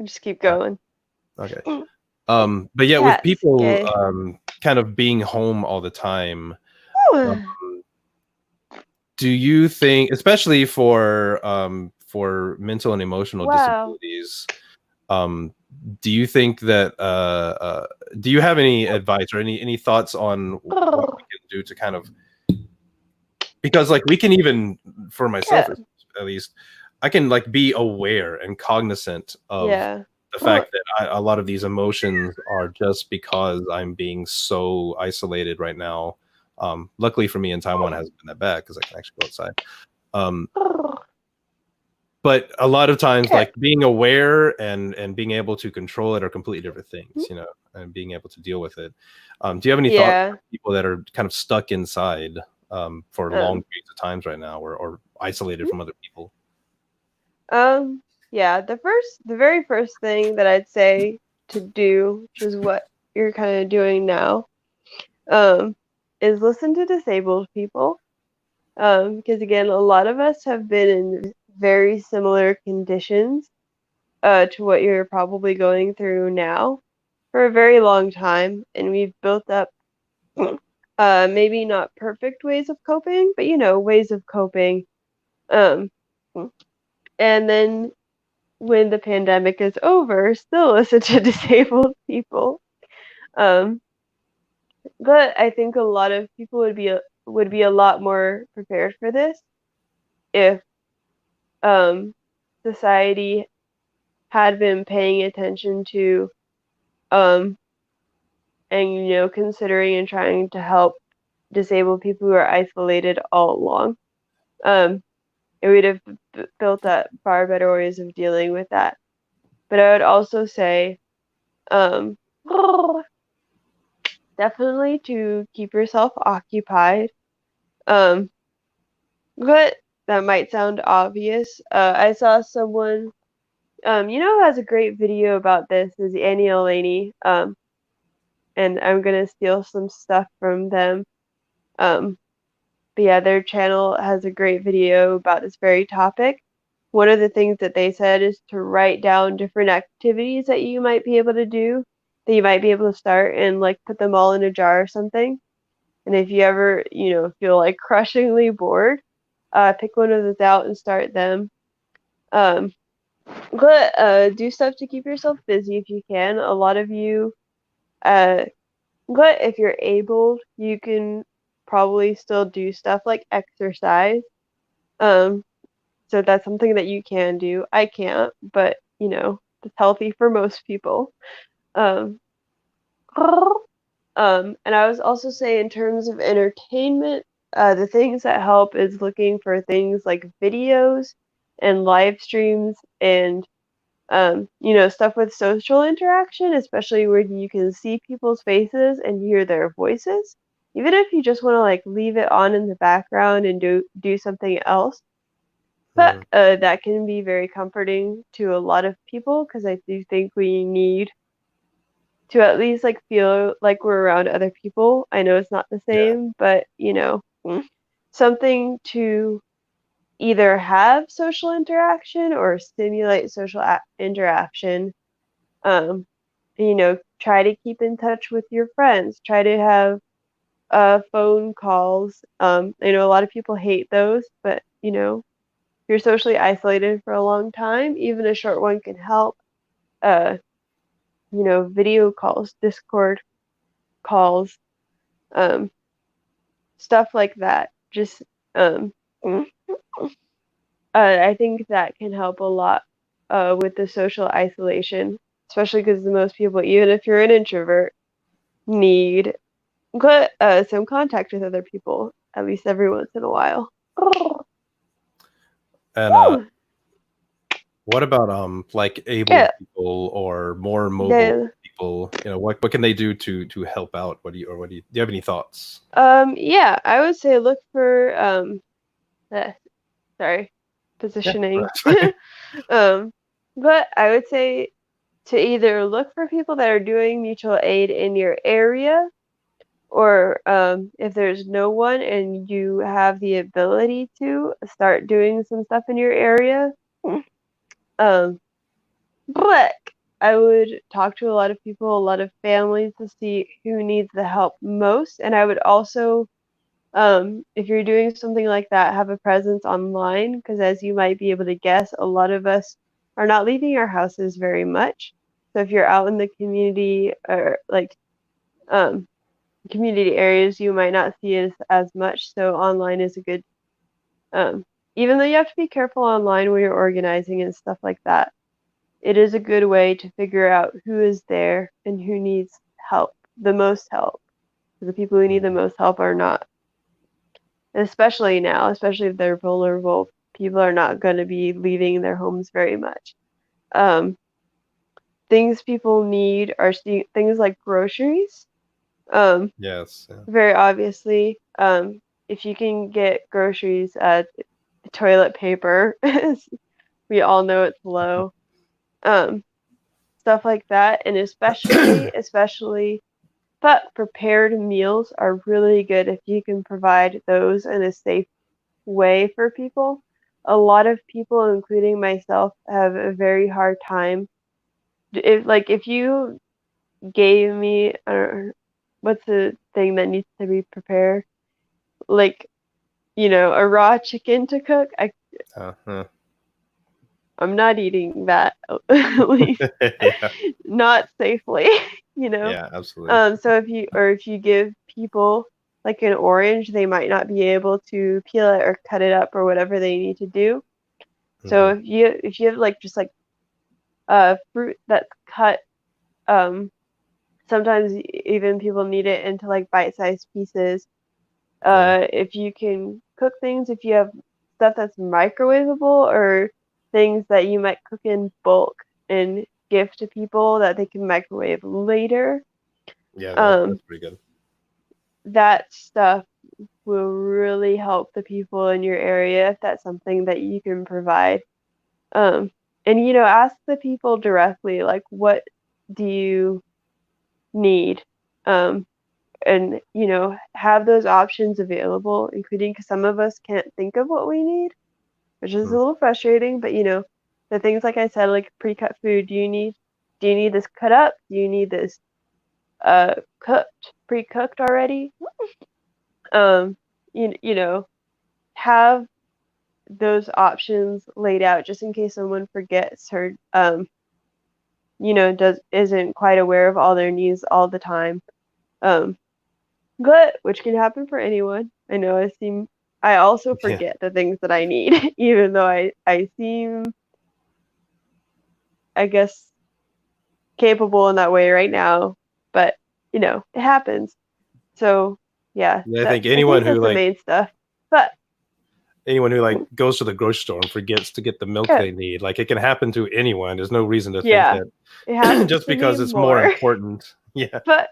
just keep All right. going. Okay. But yeah, with Cats, people gay. kind of being home all the time, um, do you think, especially for mental and emotional Wow. disabilities, um, do you think that do you have any advice or any thoughts on what we can do to kind of, because like we can even, for myself Yeah, at least, I can like be aware and cognizant of yeah. the fact that a lot of these emotions are just because I'm being so isolated right now. Luckily for me in Taiwan, it hasn't been that bad because I can actually go outside. Um, but a lot of times, Cat. like being aware and being able to control it are completely different things, and being able to deal with it. Do you have any thoughts Yeah. on people that are kind of stuck inside for long Um. periods of times right now, or isolated from other people? Um. Yeah. The very first thing that I'd say to do, which is what you're kind of doing now, um, is listen to disabled people. Because again, a lot of us have been in very similar conditions, to what you're probably going through now for a very long time, and we've built up, maybe not perfect ways of coping, but ways of coping. Um, and then when the pandemic is over, still listen to disabled people. Um, but I think a lot of people would be a lot more prepared for this if um, society had been paying attention to, um, and considering and trying to help disabled people who are isolated all along. Um, it would have built up far better ways of dealing with that. But I would also say, um, definitely to keep yourself occupied. Um, but that might sound obvious. I saw someone, who has a great video about this is Annie Elaney. And I'm gonna steal some stuff from them. Um, but yeah, their channel has a great video about this very topic. One of the things that they said is to write down different activities that you might be able to do, that you might be able to start, and like put them all in a jar or something. And if you ever, feel like crushingly bored, pick one of those out and start them. Um, but do stuff to keep yourself busy if you can. A lot of you, uh, but if you're able, you can probably still do stuff like exercise. Um, so that's something that you can do. I can't, but it's healthy for most people. Um, and I was also say in terms of entertainment, the things that help is looking for things like videos and live streams and stuff with social interaction, especially where you can see people's faces and hear their voices. Even if you just want to like leave it on in the background and do something else. But Mm. that can be very comforting to a lot of people because I do think we need to at least like feel like we're around other people. I know it's not the Yeah. same, but something to either have social interaction or stimulate social interaction. Try to keep in touch with your friends. Try to have phone calls. I know a lot of people hate those, but you're socially isolated for a long time, even a short one can help. Uh, video calls, Discord calls, um, stuff like that. Just I think that can help a lot with the social isolation, especially because most people, even if you're an introvert, need some contact with other people at least every once in a while. And what about like able Yeah, people or more mobile the people? What can they do to help out? Do you have any thoughts? yeah, I would say look for uh, sorry, Yeah. positioning. um, but I would say to either look for people that are doing mutual aid in your area, or if there's no one and you have the ability to start doing some stuff in your area. Um, but I would talk to a lot of people, a lot of families to see who needs the help most. And I would also, if you're doing something like that, have a presence online because, as you might be able to guess, a lot of us are not leaving our houses very much. So if you're out in the community or like community areas, you might not see it as much. So online is a good, um, even though you have to be careful online when you're organizing and stuff like that, it is a good way to figure out who is there and who needs help, the most help. The people who need the most help are not, especially now, especially if they're vulnerable, people are not going to be leaving their homes very much. Um, things people need are things like groceries. Yes. Yeah. Very obviously, if you can get groceries, toilet paper, we all know it's low. Um, stuff like that, and especially, but prepared meals are really good if you can provide those in a safe way for people. A lot of people, including myself, have a very hard time. If you gave me, what's the thing that needs to be prepared? Like, a raw chicken to cook. Uh-huh. I'm not eating that, at least Yeah. not safely, you know. Yeah. Absolutely. So if you give people like an orange, they might not be able to peel it or cut it up or whatever they need to do. So Hmm. if you have like just like fruit that's cut, um, sometimes even people need it into like bite-sized pieces. Yeah. If you can cook things, if you have stuff that's microwavable or things that you might cook in bulk and give to people that they can microwave later, Yeah. um, That's pretty good. that stuff will really help the people in your area if that's something that you can provide. Um, and ask the people directly, like, what do you need? Um, and have those options available, including because some of us can't think of what we need, which is a Hmm. little frustrating. But the things like I said, like pre-cut food. Do you need this cut up? Do you need this pre-cooked already? Um, have those options laid out just in case someone forgets or does isn't quite aware of all their needs all the time. Um, but which can happen for anyone. I also Yeah. forget the things that I need, even though I seem, I guess, capable in that way right now. But it happens. So yeah, Yeah. I that think I think that's the main stuff. But anyone who like goes to the grocery store and forgets to get the milk yeah, they need, like it can happen to anyone. There's no reason to think yeah, that it happens just to me because it's more more. important. Yeah. But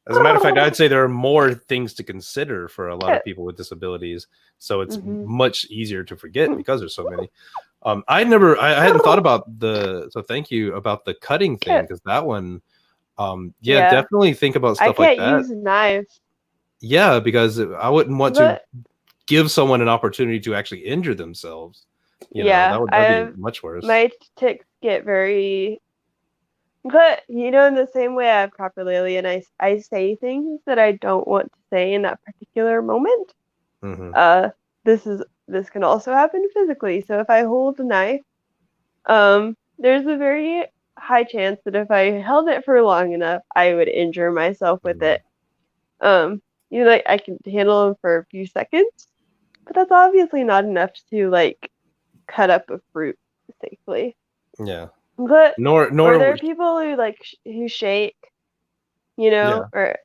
As a matter of fact, I'd say there are more things to consider for a lot yeah. of people with disabilities. So it's Hmm. much easier to forget because there's so many. I hadn't thought about so thank you about the cutting thing, because that one, Yeah, definitely think about I stuff like can't that. use knives. Yeah, because I wouldn't want to But give someone an opportunity to actually injure themselves. yeah, That'd be much worse. my tics get very. But in the same way I have coprolalia and I say things that I don't want to say in that particular moment. Hmm. Uh, this can also happen physically. So if I hold a knife, there's a very high chance that if I held it for long enough, I would injure myself with it. Like I can handle them for a few seconds, but that's obviously not enough to like cut up a fruit safely. Yeah. But or there Nor are people who who shake, yeah. or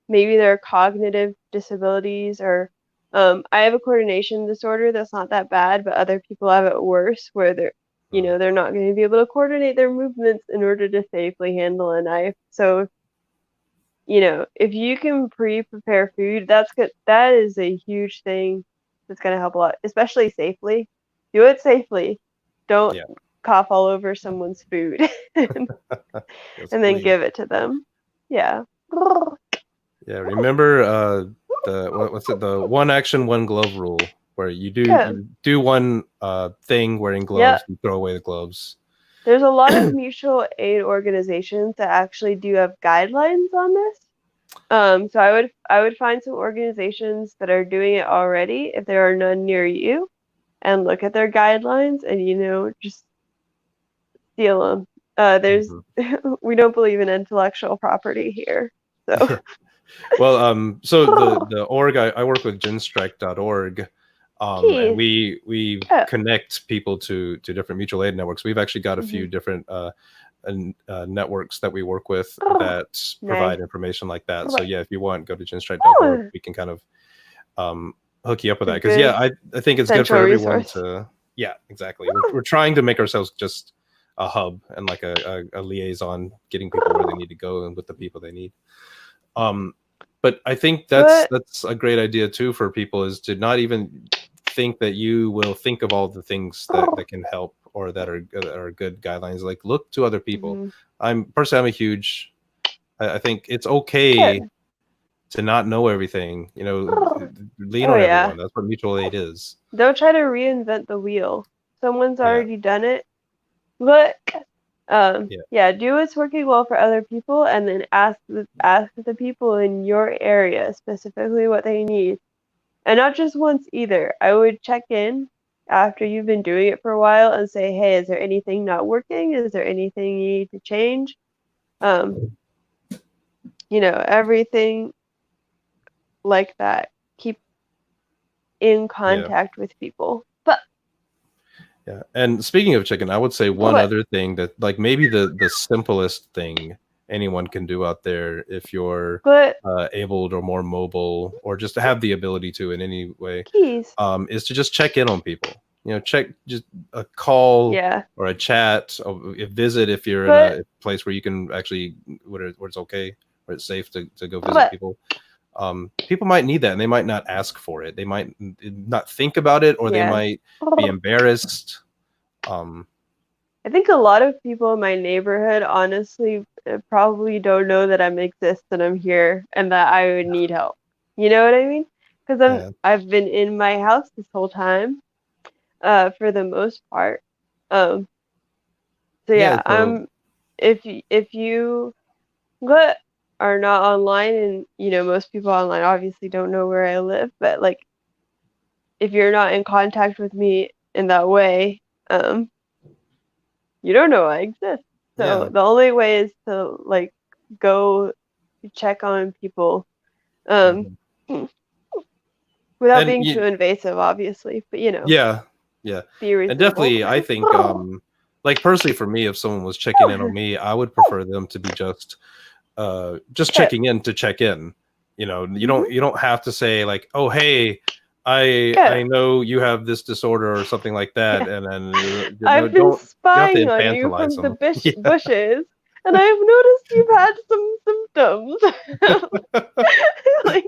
maybe there are cognitive disabilities, or I have a coordination disorder that's not that bad, but other people have it worse, where they're not going to be able to coordinate their movements in order to safely handle a knife. So, if you can pre-prepare food, that's good. That is a huge thing that's going to help a lot, especially safely. Do it safely. Don't Yeah. cough all over someone's food and Yes, then please. give it to them. Yeah. Yeah, remember what's it, the one action one glove rule, where Yeah. you do one thing wearing Yeah. gloves, you throw away the gloves. There's a lot of mutual aid organizations that actually do have guidelines on this. So I would find some organizations that are doing it already if there are none near you, and look at their guidelines and just steal them. There's Mhm. we don't believe in intellectual property here. So Well, so the org I work with, ginstrike.org, and keys. we Yeah. connect people to different mutual aid networks. We've actually got a few Mhm. different networks that we work with Oh, that nice. provide information like that. So yeah, if you want, go to ginstrike.org. Oh, We can kind of hook you up with it's that, a because yeah, good I think it's good for central everyone resource. to, yeah, exactly. We're trying to make ourselves just a hub and like a liaison, getting people where they need to go and with the people they need. But I think But that's a great idea too for people, is to not even think that you will think of all the things that can help or that are good guidelines. Like, look to other people. mhm. I'm a huge, I think it's okay Good. to not know everything. Lean Oh on yeah. everyone. That's what mutual aid is. Don't try to reinvent the wheel. Someone's Yeah. already done it. But Yeah. yeah, do what's working well for other people, and then ask the people in your area specifically what they need, and not just once either. I would check in after you've been doing it for a while and say, hey, is there anything not working? Is there anything you need to change? Um, everything like that. Keep in Yeah. contact with people. But Yeah. And speaking of chicken, I would say one but other thing, that like maybe the simplest thing anyone can do out there, if you're but abled or more mobile, or just have the ability to in any way, keys. is to just check in on people. Check, just a call Yeah. or a chat, a visit if you're in But a place where you can actually, where it's okay, where it's safe to go visit but people. People might need that, and they might not ask for it. They might not think about it, or they yeah. might be embarrassed. I think a lot of people in my neighborhood honestly probably don't know that I'm exist and I'm here and that I would need help. You know what I mean? Because Yeah. I've been in my house this whole time, for the most part. Um, so Yeah. yeah, So if you but are not online, and most people online obviously don't know where I live, but like if you're not in contact with me in that way, um, you don't know I exist. So yeah. the only way is to like go check on people, um, Mhm. without And being too invasive, obviously. But yeah, yeah, be and reasonable. definitely, I think, like personally for me, if someone was checking in on me, I would prefer them to be just Yeah. checking in to check in. Mhm. You don't have to say like, oh hey, I Yeah. know you have this disorder or something like that, Yeah. and then I've been don't, you have to spying on you infantilize from the them. Yeah. bushes, and I've noticed you've had some symptoms. Like,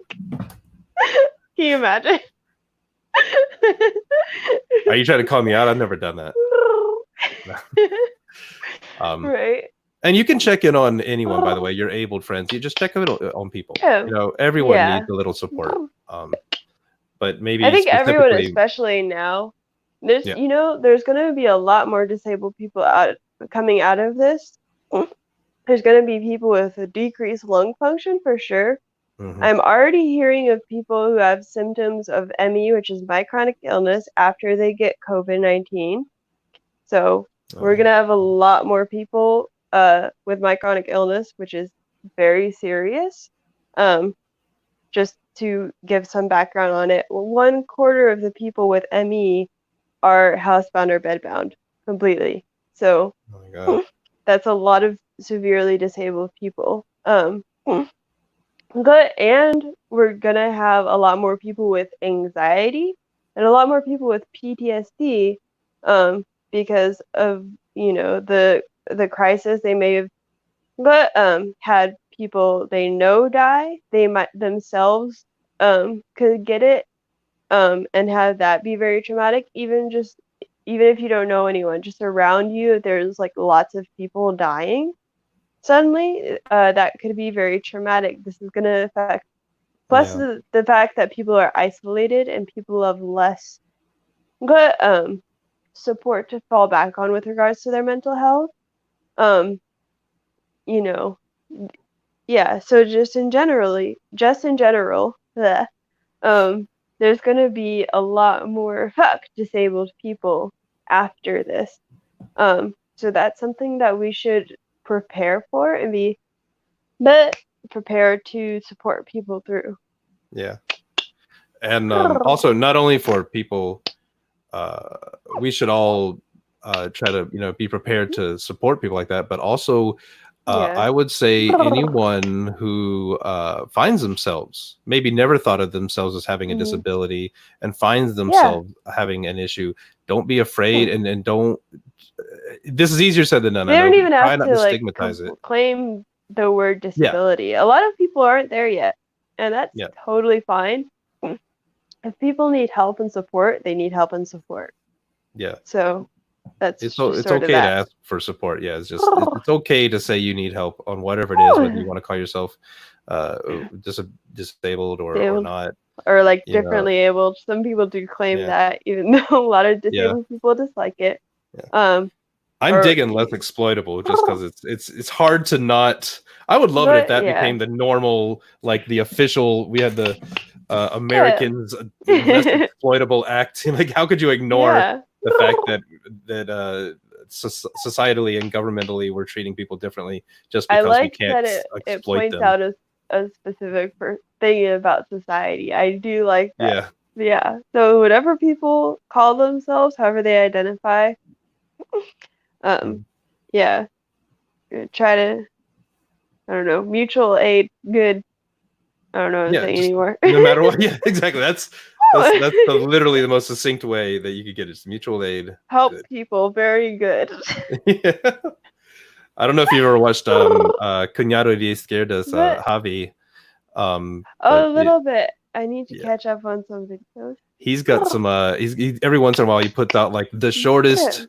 can you imagine? Are you trying to call me out? I've never done that. Um, Right. And you can check in on anyone, by the way, your abled friends. You just check in on people. Yeah. You know, everyone Yeah. needs a little support. But maybe I think everyone, specifically, especially now, there's yeah. you know, there's gonna be a lot more disabled people coming out of this. There's gonna be people with a decreased lung function for sure. Mhm. I'm already hearing of people who have symptoms of ME, which is my chronic illness, after they get COVID-19. So we're gonna have a lot more people with my chronic illness, which is very serious. Just to give some background on it, 1/4 of the people with ME are housebound or bedbound completely. So Oh my God. that's a lot of severely disabled people. But and we're gonna have a lot more people with anxiety and a lot more people with PTSD, because of the crisis. They may have had people they know die. They might themselves could get it, and have that be very traumatic. Even if you don't know anyone, just around you, there's like lots of people dying suddenly. That could be very traumatic. This is gonna affect. Plus the fact that people are isolated and people have less good support to fall back on with regards to their mental health. You know, yeah. So just in general, bleh, there's gonna be a lot more disabled people after this. So that's something that we should prepare for and be prepared to support people through. Yeah. And also, not only for people, we should all try to, be prepared to support people like that, but also I would say anyone who finds themselves, maybe never thought of themselves as having a disability and finds themselves having an issue, don't be afraid, and don't. This is easier said than done. They I know, don't even try have not to like stigmatize it. claim the word disability. A lot of people aren't there yet, and that's totally fine. If people need help and support, they need help and support. Yeah. So that's it's okay to ask for support. Yeah, it's just it's okay to say you need help on whatever it is, whether you want to call yourself disabled or not, or like differently abled. Some people do claim that, even though a lot of disabled people dislike it. I'm digging less exploitable just because it's hard to not. I would love it if that became the normal, like the official. We had the Americans Less Exploitable Act. Like, how could you ignore the fact that societally and governmentally we're treating people differently just because we can't that it points them. out a specific thing about society. I do like that. Yeah. So whatever people call themselves, however they identify, try to, I don't know, mutual aid, good. I don't know what I'm saying anymore. No matter what. Yeah, exactly. That's literally the most succinct way that you could get it. It's mutual aid. Help people. Very good. I don't know if you've ever watched Cunhado de Izquierda's Javi. A little bit. I need to catch up on some videos. He's got some every once in a while he puts out like the shortest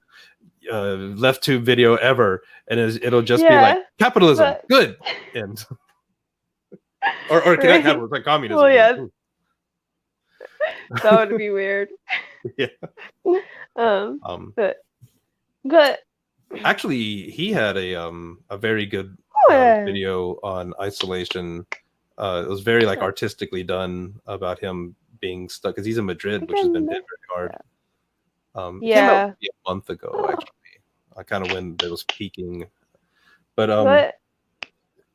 left tube video ever, and it'll just be like capitalism, good, and or not capitalism, like communism. Well, yeah. That would be weird. But actually, he had a very good video on isolation. It was very like artistically done about him being stuck because he's in Madrid, which has been hit very hard. It came out maybe a month ago, actually. I kind of when it was peaking, but I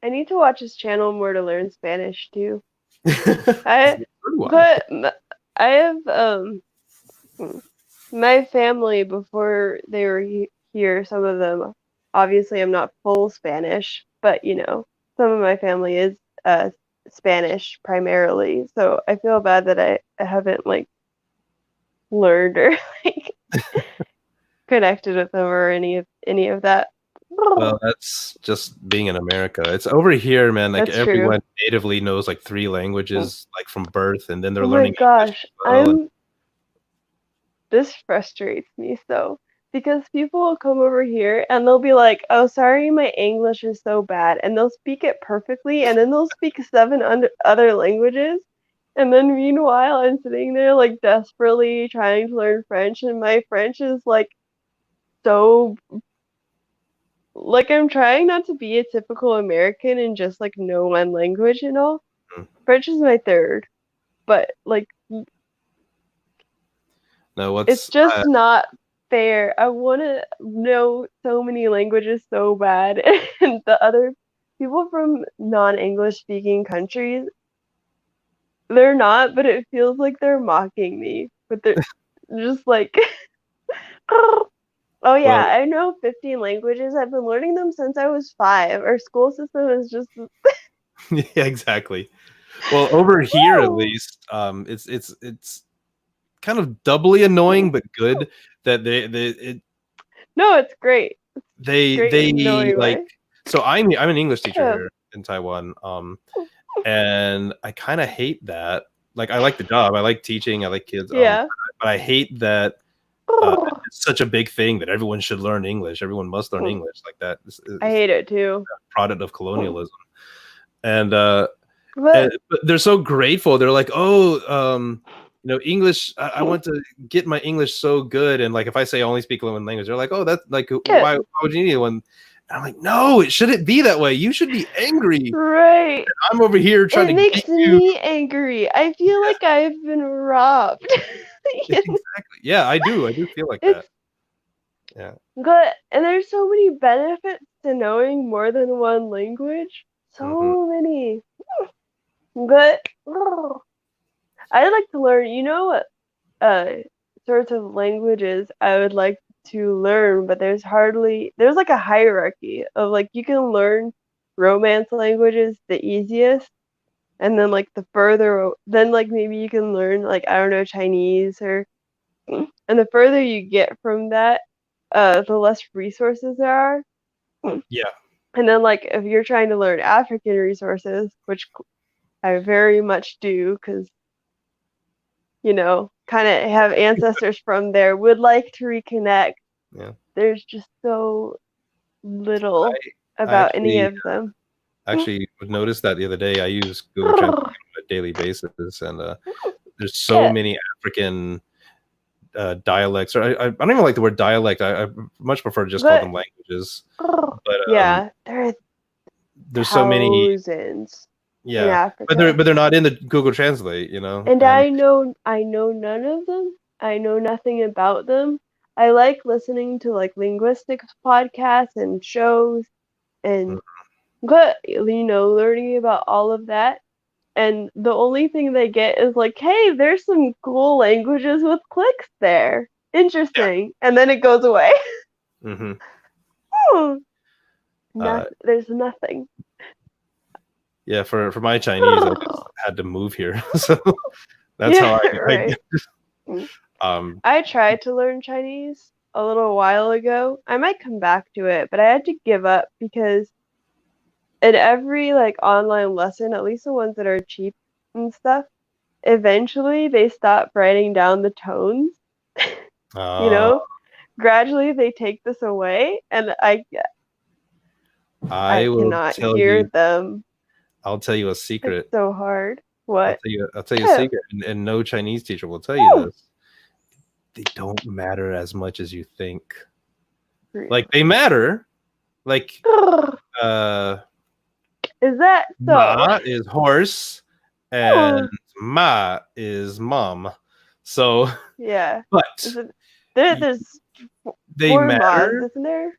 need to watch his channel more to learn Spanish too. I have my family before they were here. Some of them, obviously, I'm not full Spanish, but some of my family is Spanish primarily. So I feel bad that I haven't like learned or like connected with them or any of that. Well, that's just being in America. It's over here, man. Like everyone natively knows like 3 languages, like from birth, and then they're learning. Oh my gosh, this frustrates me so. because people will come over here and they'll be like, "Oh, sorry, my English is so bad," and they'll speak it perfectly, and then they'll speak other languages, and then meanwhile, I'm sitting there like desperately trying to learn French, and my French is like so like I'm trying not to be a typical American and just like know one language and all. Mm. French is my third, but like No, it's just not fair. I want to know so many languages so bad, and the other people from non-English speaking countries, they're not, but it feels like they're mocking me. But they're just like, oh yeah, well, I know 15 languages. I've been learning them since I was 5. Our school system is just yeah, exactly. Well, over here at Woo! least, it's kind of doubly annoying but good that No, it's great. Great they in knowing like. way. So I'm an English teacher Yeah. here in Taiwan, and I kind of hate that. Like, I like the job, I like teaching, I like kids, Yeah. but I hate that it's such a big thing that everyone should learn English. Everyone must learn English. Like that. I hate it too. A product of colonialism, and But but they're so grateful. They're like, oh, English. I want to get my English so good, and like if I say I only speak one language, they're like, oh, that's like why would you need one? And I'm like, no, it shouldn't be that way. You should be angry. right. I'm over here trying to It makes get you. me angry. I feel like I've been robbed. Exactly. Yeah, I do. I do feel like that. Yeah. Good. And there's so many benefits to knowing more than one language. So many. Good. I'd like to learn, what sorts of languages I would like to learn, but there's like a hierarchy of like you can learn Romance languages the easiest, and then like then like maybe you can learn like I don't know Chinese and the further you get from that, the less resources there are. Yeah. And then like if you're trying to learn African resources, which I very much do, because kind of have ancestors from there, would like to reconnect. Yeah. There's just so little about any of them. Actually would notice that the other day. I use Google Translate on a daily basis, and there's so many African dialects. Or I don't even like the word dialect. I much prefer to just call them languages. But yeah, there's so many. Yeah, but they're not in the Google Translate, And I know none of them. I know nothing about them. I like listening to like linguistics podcasts and shows and learning about all of that. And the only thing they get is like, hey, there's some cool languages with clicks there. Interesting. Yeah. And then it goes away. There's nothing. Yeah, for my Chinese, I just had to move here, so that's how I tried to learn Chinese a little while ago. I might come back to it, but I had to give up because in every like online lesson, at least the ones that are cheap and stuff, eventually they stop writing down the tones. Gradually they take this away, and I cannot hear them. I'll tell you a secret. It's so hard. What? I'll tell you a secret, and no Chinese teacher will tell you this. They don't matter as much as you think. Really? Like they matter. Like is that so? Ma is horse and ma is mom. So yeah. But there's they 4 matter. moms, isn't there?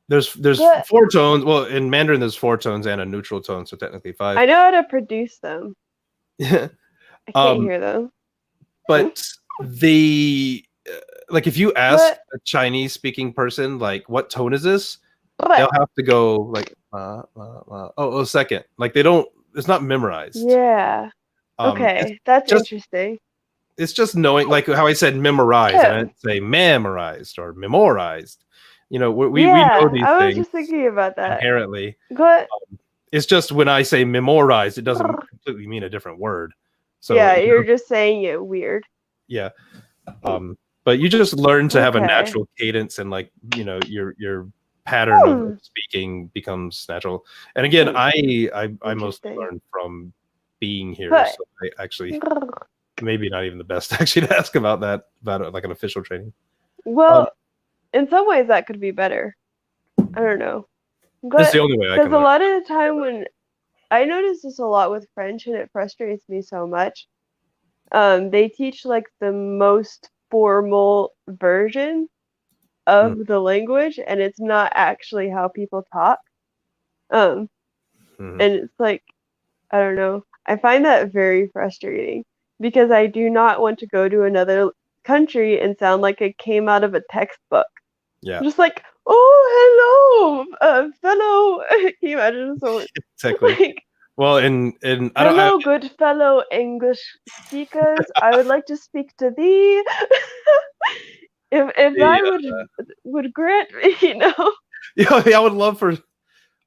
There's 4 tones. Well, in Mandarin, there's 4 tones and a neutral tone, so technically 5. I know how to produce them. Yeah, I can't hear them. But like if you ask a Chinese-speaking person, like, what tone is this? They'll have to go like, second. Like they don't. It's not memorized. Yeah. Okay, that's interesting. It's just knowing, like how I said, memorized. I didn't say memorized or memorized. We know these things. I was just thinking about that. Inherently. But it's just when I say memorized, it doesn't completely mean a different word. So yeah, you're just saying it weird. Yeah. but you just learn to have a Okay. natural cadence, and like, you know, your pattern of speaking becomes natural. And again, I mostly Interesting. learned from being here, But so I actually maybe not even the best actually to ask about that, about like an official training. well, in some ways that could be better. I don't know. It's But the only way I because can a learn. lot of the time when I notice this a lot with French and it frustrates me so much. They teach like the most formal version of the language and it's not actually how people talk. Um, Mhm. and it's like, I don't know. I find that very frustrating because I do not want to go to another country and sound like it came out of a textbook. Yeah, I'm just like, oh, hello, fellow. Can you imagine someone exactly. like, Well, and I don't. hello, good fellow English speakers. I would like to speak to thee. If The, I would grant me, you know. yeah, I would love for.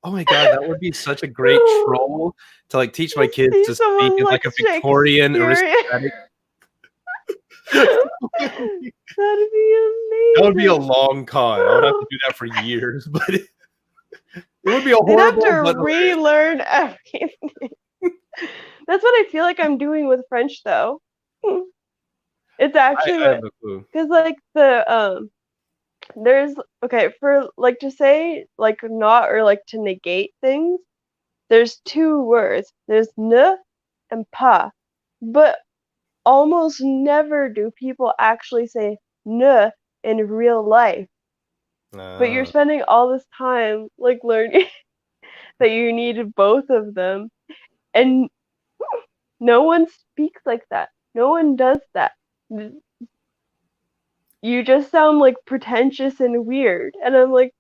Oh my god, that would be such a great troll to like teach my Just kids see to speak someone in like like a Victorian Shakespeare. aristocratic. That'd be That would be a amazing. long con. I would have to do that for years, but it would be a They'd have to horrible but hilarious. relearn everything. That's what I feel like I'm doing with French, though. It's actually I have what, no clue. because like there's okay for like to say like not or like to negate things. There's two words. There's ne and pas, but almost never do people actually say ne in real life. But you're spending all this time like learning that you need both of them, and no one speaks like that. No one does that. You just sound like pretentious and weird. And I'm like,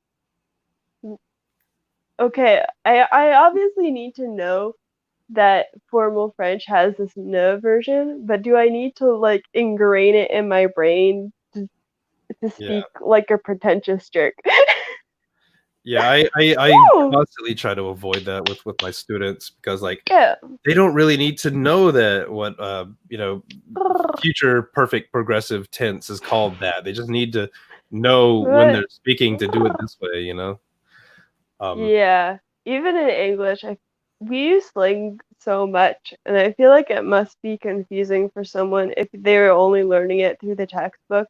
okay, I obviously need to know that formal French has this ne version, but do I need to like ingrain it in my brain to speak like a pretentious jerk? Yeah, I Oh, constantly try to avoid that with my students because like yeah. they don't really need to know that what you know, future perfect progressive tense is called that. They just need to know when But they're speaking to do it this way, you know. yeah, even in English, we use slang so much, and I feel like it must be confusing for someone if they're only learning it through the textbook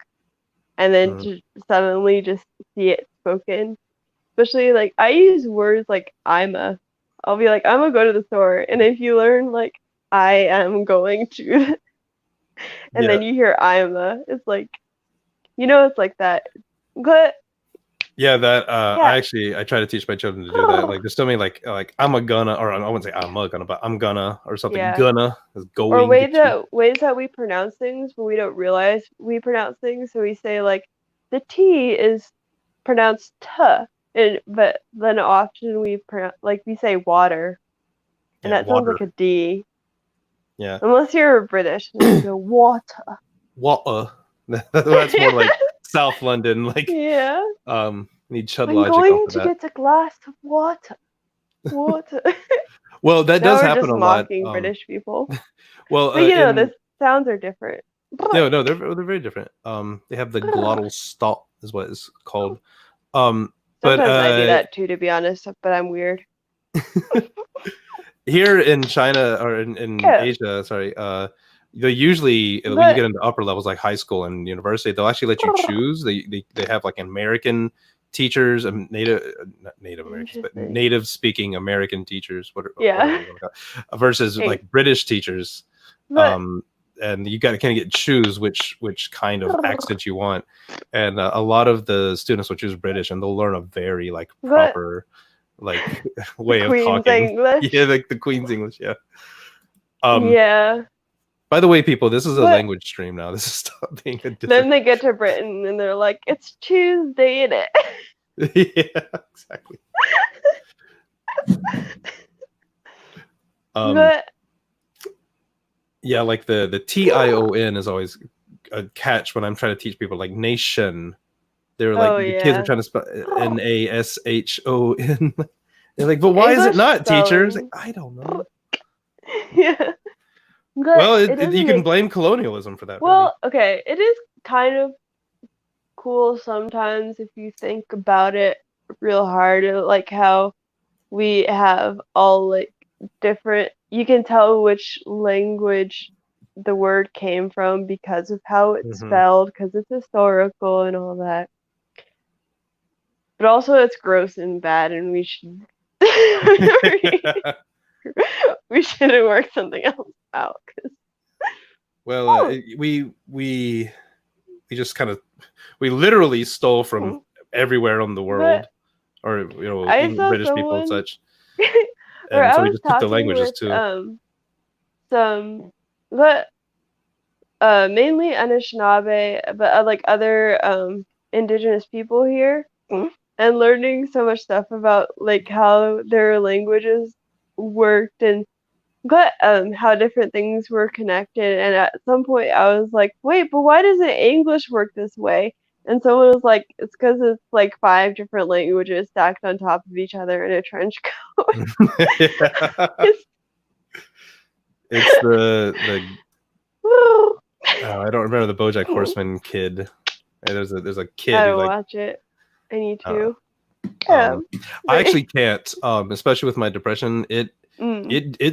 and then to suddenly just see it spoken. Especially like I use words like I'll be like, I'm gonna go to the store, and if you learn like I am going to, and Yeah. then you hear it's like, it's like that. But Yeah, that yeah, I try to teach my children to do that. Like there's so many like I'm a gonna, or I wouldn't say I'm a gonna, but I'm gonna, or something. yeah. Gonna is Or going to. ways that we pronounce things when we don't realize we pronounce things. So we say like the T is pronounced t, and but then often we pronounce like we say water, and Yeah, that sounds water. like a D. Yeah, Unless you're British, and you go water. water. That's more like South London. Like Yeah. need chud I'm logic off going of to that. get a glass of water. Water. Well, that Now does we're happen just a lot. mocking British people. Well, But the sounds are different. no, they're very different. They have the glottal stop is what it's called. But Sometimes I do that too, to be honest, but I'm weird. here in China or in Yeah. Asia, sorry, they usually when you get into upper levels like high school and university, they'll actually let you choose. They have like American teachers and native Americans, but native speaking American teachers, whatever you want to call it, versus like British teachers. And you got to kind of choose which kind of accent you want. And a lot of the students will choose British, and they'll learn a very like proper like way of Queen's talking. English. Yeah, like the Queen's English. Yeah. Yeah. By the way, people, this is a language stream now. This is stop being a different. Then they get to Britain and they're like, it's Tuesday, isn't it? Yeah, exactly. But yeah, like the TION is always a catch when I'm trying to teach people like nation. They're like the kids are trying to spell NASHON. They're like, but why is it not, teachers? Like, I don't know. Yeah. Well, you can blame colonialism for that. Well, okay, it is kind of cool sometimes if you think about it real hard, like how we have all like different, you can tell which language the word came from because of how it's spelled, because it's historical and all that. But also it's gross and bad, and we should we shouldn't work something else out. Well, we just kind of literally stole from everywhere on the world, or I even saw British people and someone, such, or and I so we was just took the talking languages with too. some, but mainly Anishinaabe, but like other indigenous people here, and learning so much stuff about like how their languages worked and how different things were connected. And at some point I was like, wait, but why doesn't English work this way? And someone was like, it's because it's like 5 different languages stacked on top of each other in a trench coat. It's the I don't remember the BoJack Horseman kid. There's a kid I who don't like watch it. I need to. I actually can't, especially with my depression. It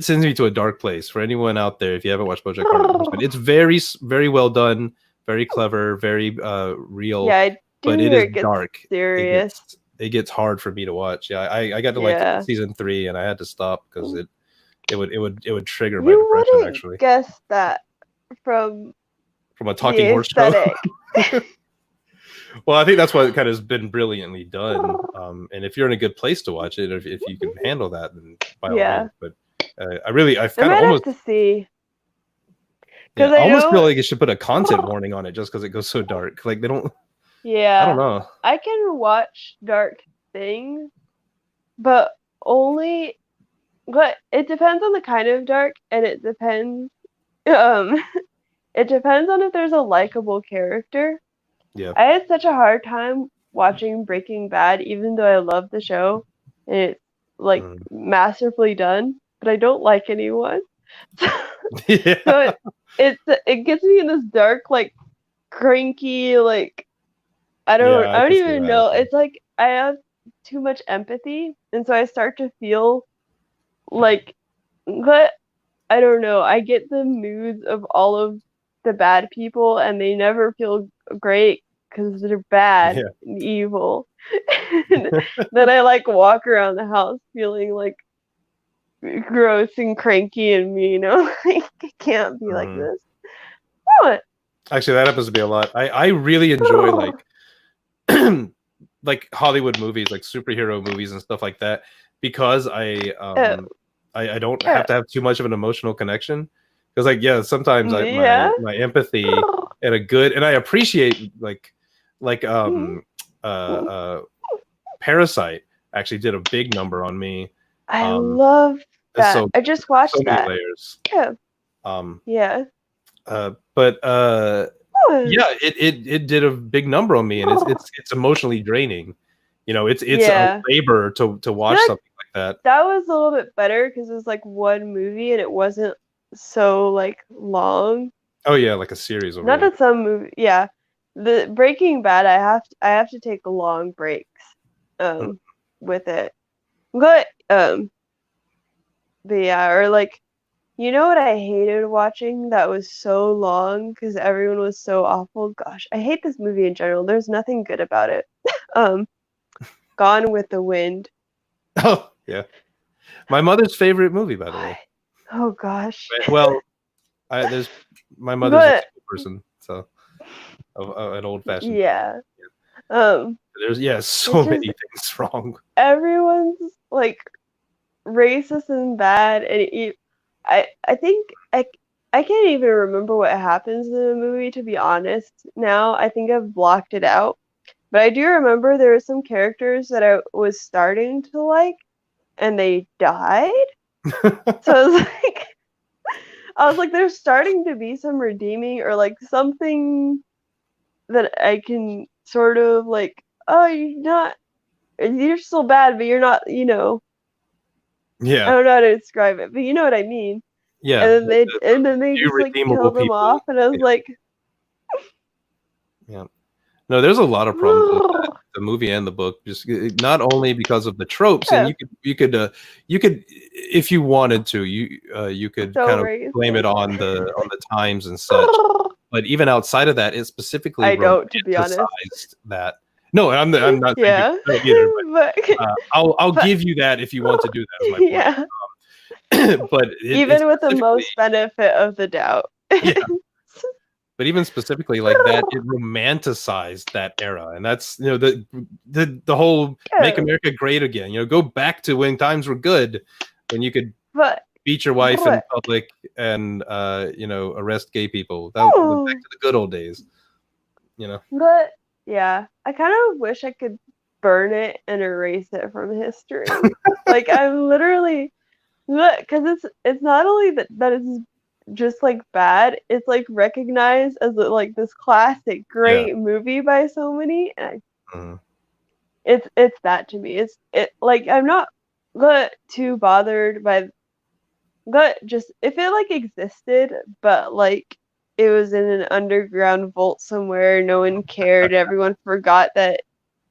sends me to a dark place. For anyone out there, if you haven't watched BoJack Horseman, it's very, very well done, very clever, very real. Yeah, I do but it hear is it gets dark. serious. It gets hard for me to watch. Yeah, I got to like season 3 and I had to stop because it would trigger my depression. You wouldn't actually guess that from a talking horse show. Well, I think that's what kind of has been brilliantly done. And if you're in a good place to watch it, if you can handle that, then by all means. But I've kind of almost have to see. Yeah, I almost feel like it should put a content warning on it just because it goes so dark. Like they don't. Yeah. I don't know. I can watch dark things, but only. But it depends on the kind of dark, and it depends. It depends on if there's a likable character. Yeah. I had such a hard time watching Breaking Bad, even though I love the show and it's like masterfully done, but I don't like anyone. Yeah. So it gets me in this dark, like cranky, like I don't even know. It's like I have too much empathy, and so I start to feel like, but I don't know. I get the moods of all of the bad people, and they never feel great because they're bad and evil. And then I like walk around the house feeling like gross and cranky and mean. Like I can't be like this. What? Actually, that happens to be a lot. I really enjoy like like Hollywood movies, like superhero movies and stuff like that, because I don't have to have too much of an emotional connection. Because like sometimes my empathy and I appreciate like Parasite actually did a big number on me. I love that. So, I just watched that. Layers. Yeah. But it did a big number on me, and it's emotionally draining. It's a labor to watch something like that. That was a little bit better because it was like one movie and it wasn't so like long. Oh yeah, like a series. Not that some movie, the Breaking Bad, I have to take long breaks, with it. But yeah, or like, you know what I hated watching that was so long because everyone was so awful. Gosh, I hate this movie in general. There's nothing good about it. Gone with the Wind. Oh yeah, my mother's favorite movie, by the way. Oh gosh. Well, there's my mother's a person, so an old fashioned. Yeah. There's so many things wrong. Everyone's like racist and bad, and I think I can't even remember what happens in the movie, to be honest. Now I think I've blocked it out, but I do remember there were some characters that I was starting to like, and they died. So I was like, there's starting to be some redeeming or like something that I can sort of like, oh, you're still bad, but you're not, Yeah. I don't know how to describe it, but you know what I mean. Yeah. And then they just like killed them off, and I was like, yeah. No, there's a lot of problems with that, the movie and the book. Just not only because of the tropes, and Yeah, you could, if you wanted to, you could so kind of blame it racist. on the times and such. But even outside of that, it specifically I don't, to be honest. romanticized that. No, I'm not saying Yeah, you don't either, but but I'll but give you that if you want to do that, is my yeah, point. But it even with the specifically, most benefit of the doubt. yeah. But even specifically like that, it romanticized that era, and that's, you know, the whole make Yeah, America great again. You know, go back to when times were good, when you could but beat your wife in but public and you know, arrest gay people. That was back to the good old days. You know. but yeah, I kind of wish I could burn it and erase it from history. Like I'm literally look, because it's not only that it's just like bad, it's like recognized as like this classic, Yeah. great movie by so many, and Mhm. it's that to me. It like I'm not too bothered by just if it like existed, but like it was in an underground vault somewhere, no one cared, everyone forgot that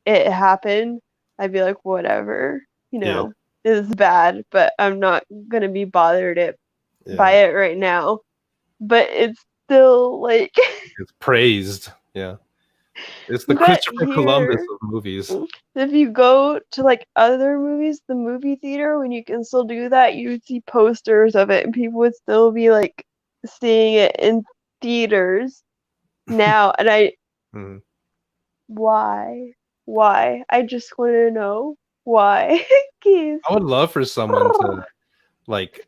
it happened. I'd be like, whatever, Yeah. it's bad, but I'm not gonna be bothered by Yeah. it right now. But it's still like, It's praised. Yeah. It's the but Christopher Columbus here, of movies. if you go to like other movies, the movie theater, when you can still do that, you would see posters of it, and people would still be like seeing it in theaters now. And Mhm. why? Why? I just want to know why. Keys. I would love for someone to like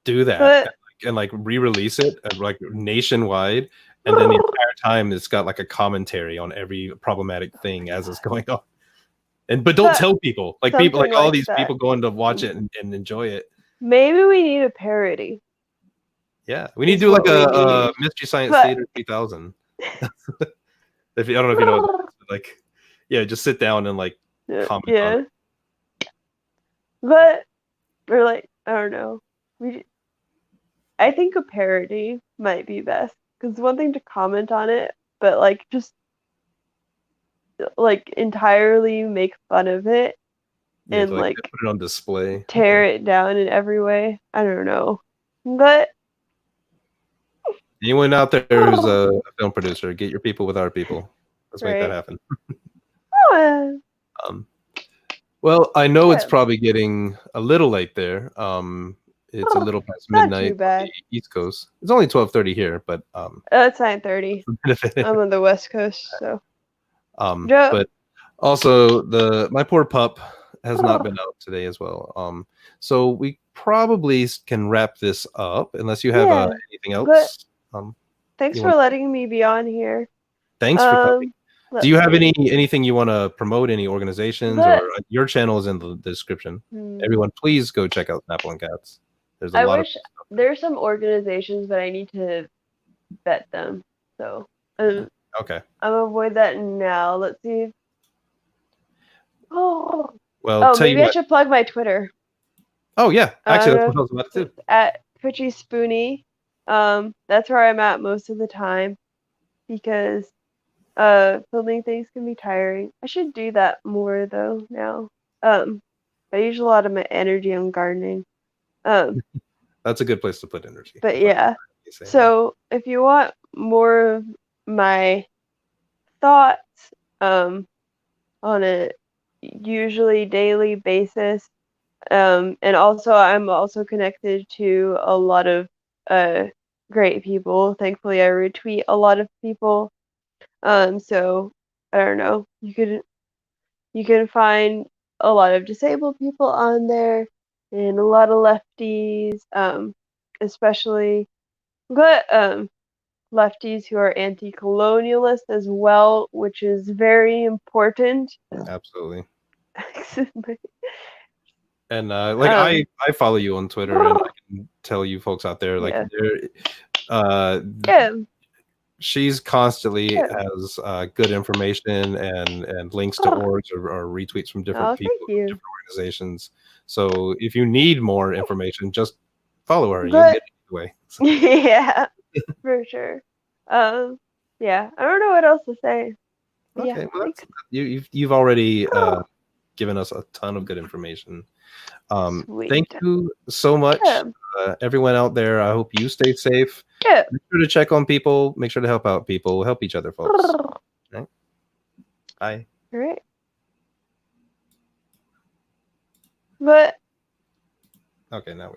do that But and like re-release it like nationwide, and then the entire time it's got like a commentary on every problematic thing as it's going on. And but don't but tell people, like people, something like all like these that. people going to watch it and enjoy it. Maybe we need a parody. Yeah, we need to Is do like what we a need. Mystery Science But Theater 3000. If you, I don't know if you know what that is, but like, yeah, just sit down and like comment on yeah. it. But or like I don't know. We I think a parody might be best because one thing to comment on it, but like just like entirely make fun of it Yeah, to and like like put it on display. tear Okay. it down in every way. I don't know. But Anyone out there who's a film producer, get your people with our people. Let's make that right. happen. Oh, Um, well, I know it's yeah. probably getting a little late there. It's a little past Not too midnight on the bad. East Coast. It's only 12:30 here, but It's 9:30. benefit. I'm on the West Coast, so But also my poor pup has not been out today as well. So we probably can wrap this up unless you have yeah. anything But else. thanks You for want? letting me be on here. Thanks for coming. Do Let's you have see. anything you want to promote? Any organizations, or But your channel is in the description. hmm, Everyone, please go check out Snapple and Cats. There's a I lot of wish there's some organizations, but I need to vet them. So okay. I'm gonna avoid that now. Let's see. Oh, Well, tell you maybe I what. should plug my Twitter. Oh yeah, actually, that's what I was about to do. At Twitchy Spoonie. That's where I'm at most of the time because filming things can be tiring. I should do that more though now. I use a lot of my energy on gardening. That's a good place to put energy. But yeah. So if you want more of my thoughts, on a usually daily basis, and also I'm also connected to a lot of great people. Thankfully, I retweet a lot of people. So I don't know. You can find a lot of disabled people on there and a lot of lefties, especially but lefties who are anti-colonialist as well, which is very important. Absolutely. But, And like I follow you on Twitter, and I can tell you folks out there, like yeah. she's constantly has good information and links to orgs or retweets from different people, Thank you. different organizations. So if you need more information, just follow her. You'll get it anyway. So. Yeah, for sure. Yeah, I don't know what else to say. Yeah, Okay, well, thanks. you've already given us a ton of good information. Thank Sweet. you so much, Yeah. everyone out there. I hope you stay safe. Yeah. Make sure to check on people. Make sure to help out people. Help each other, folks. Right? Bye. All right. But Okay, now we.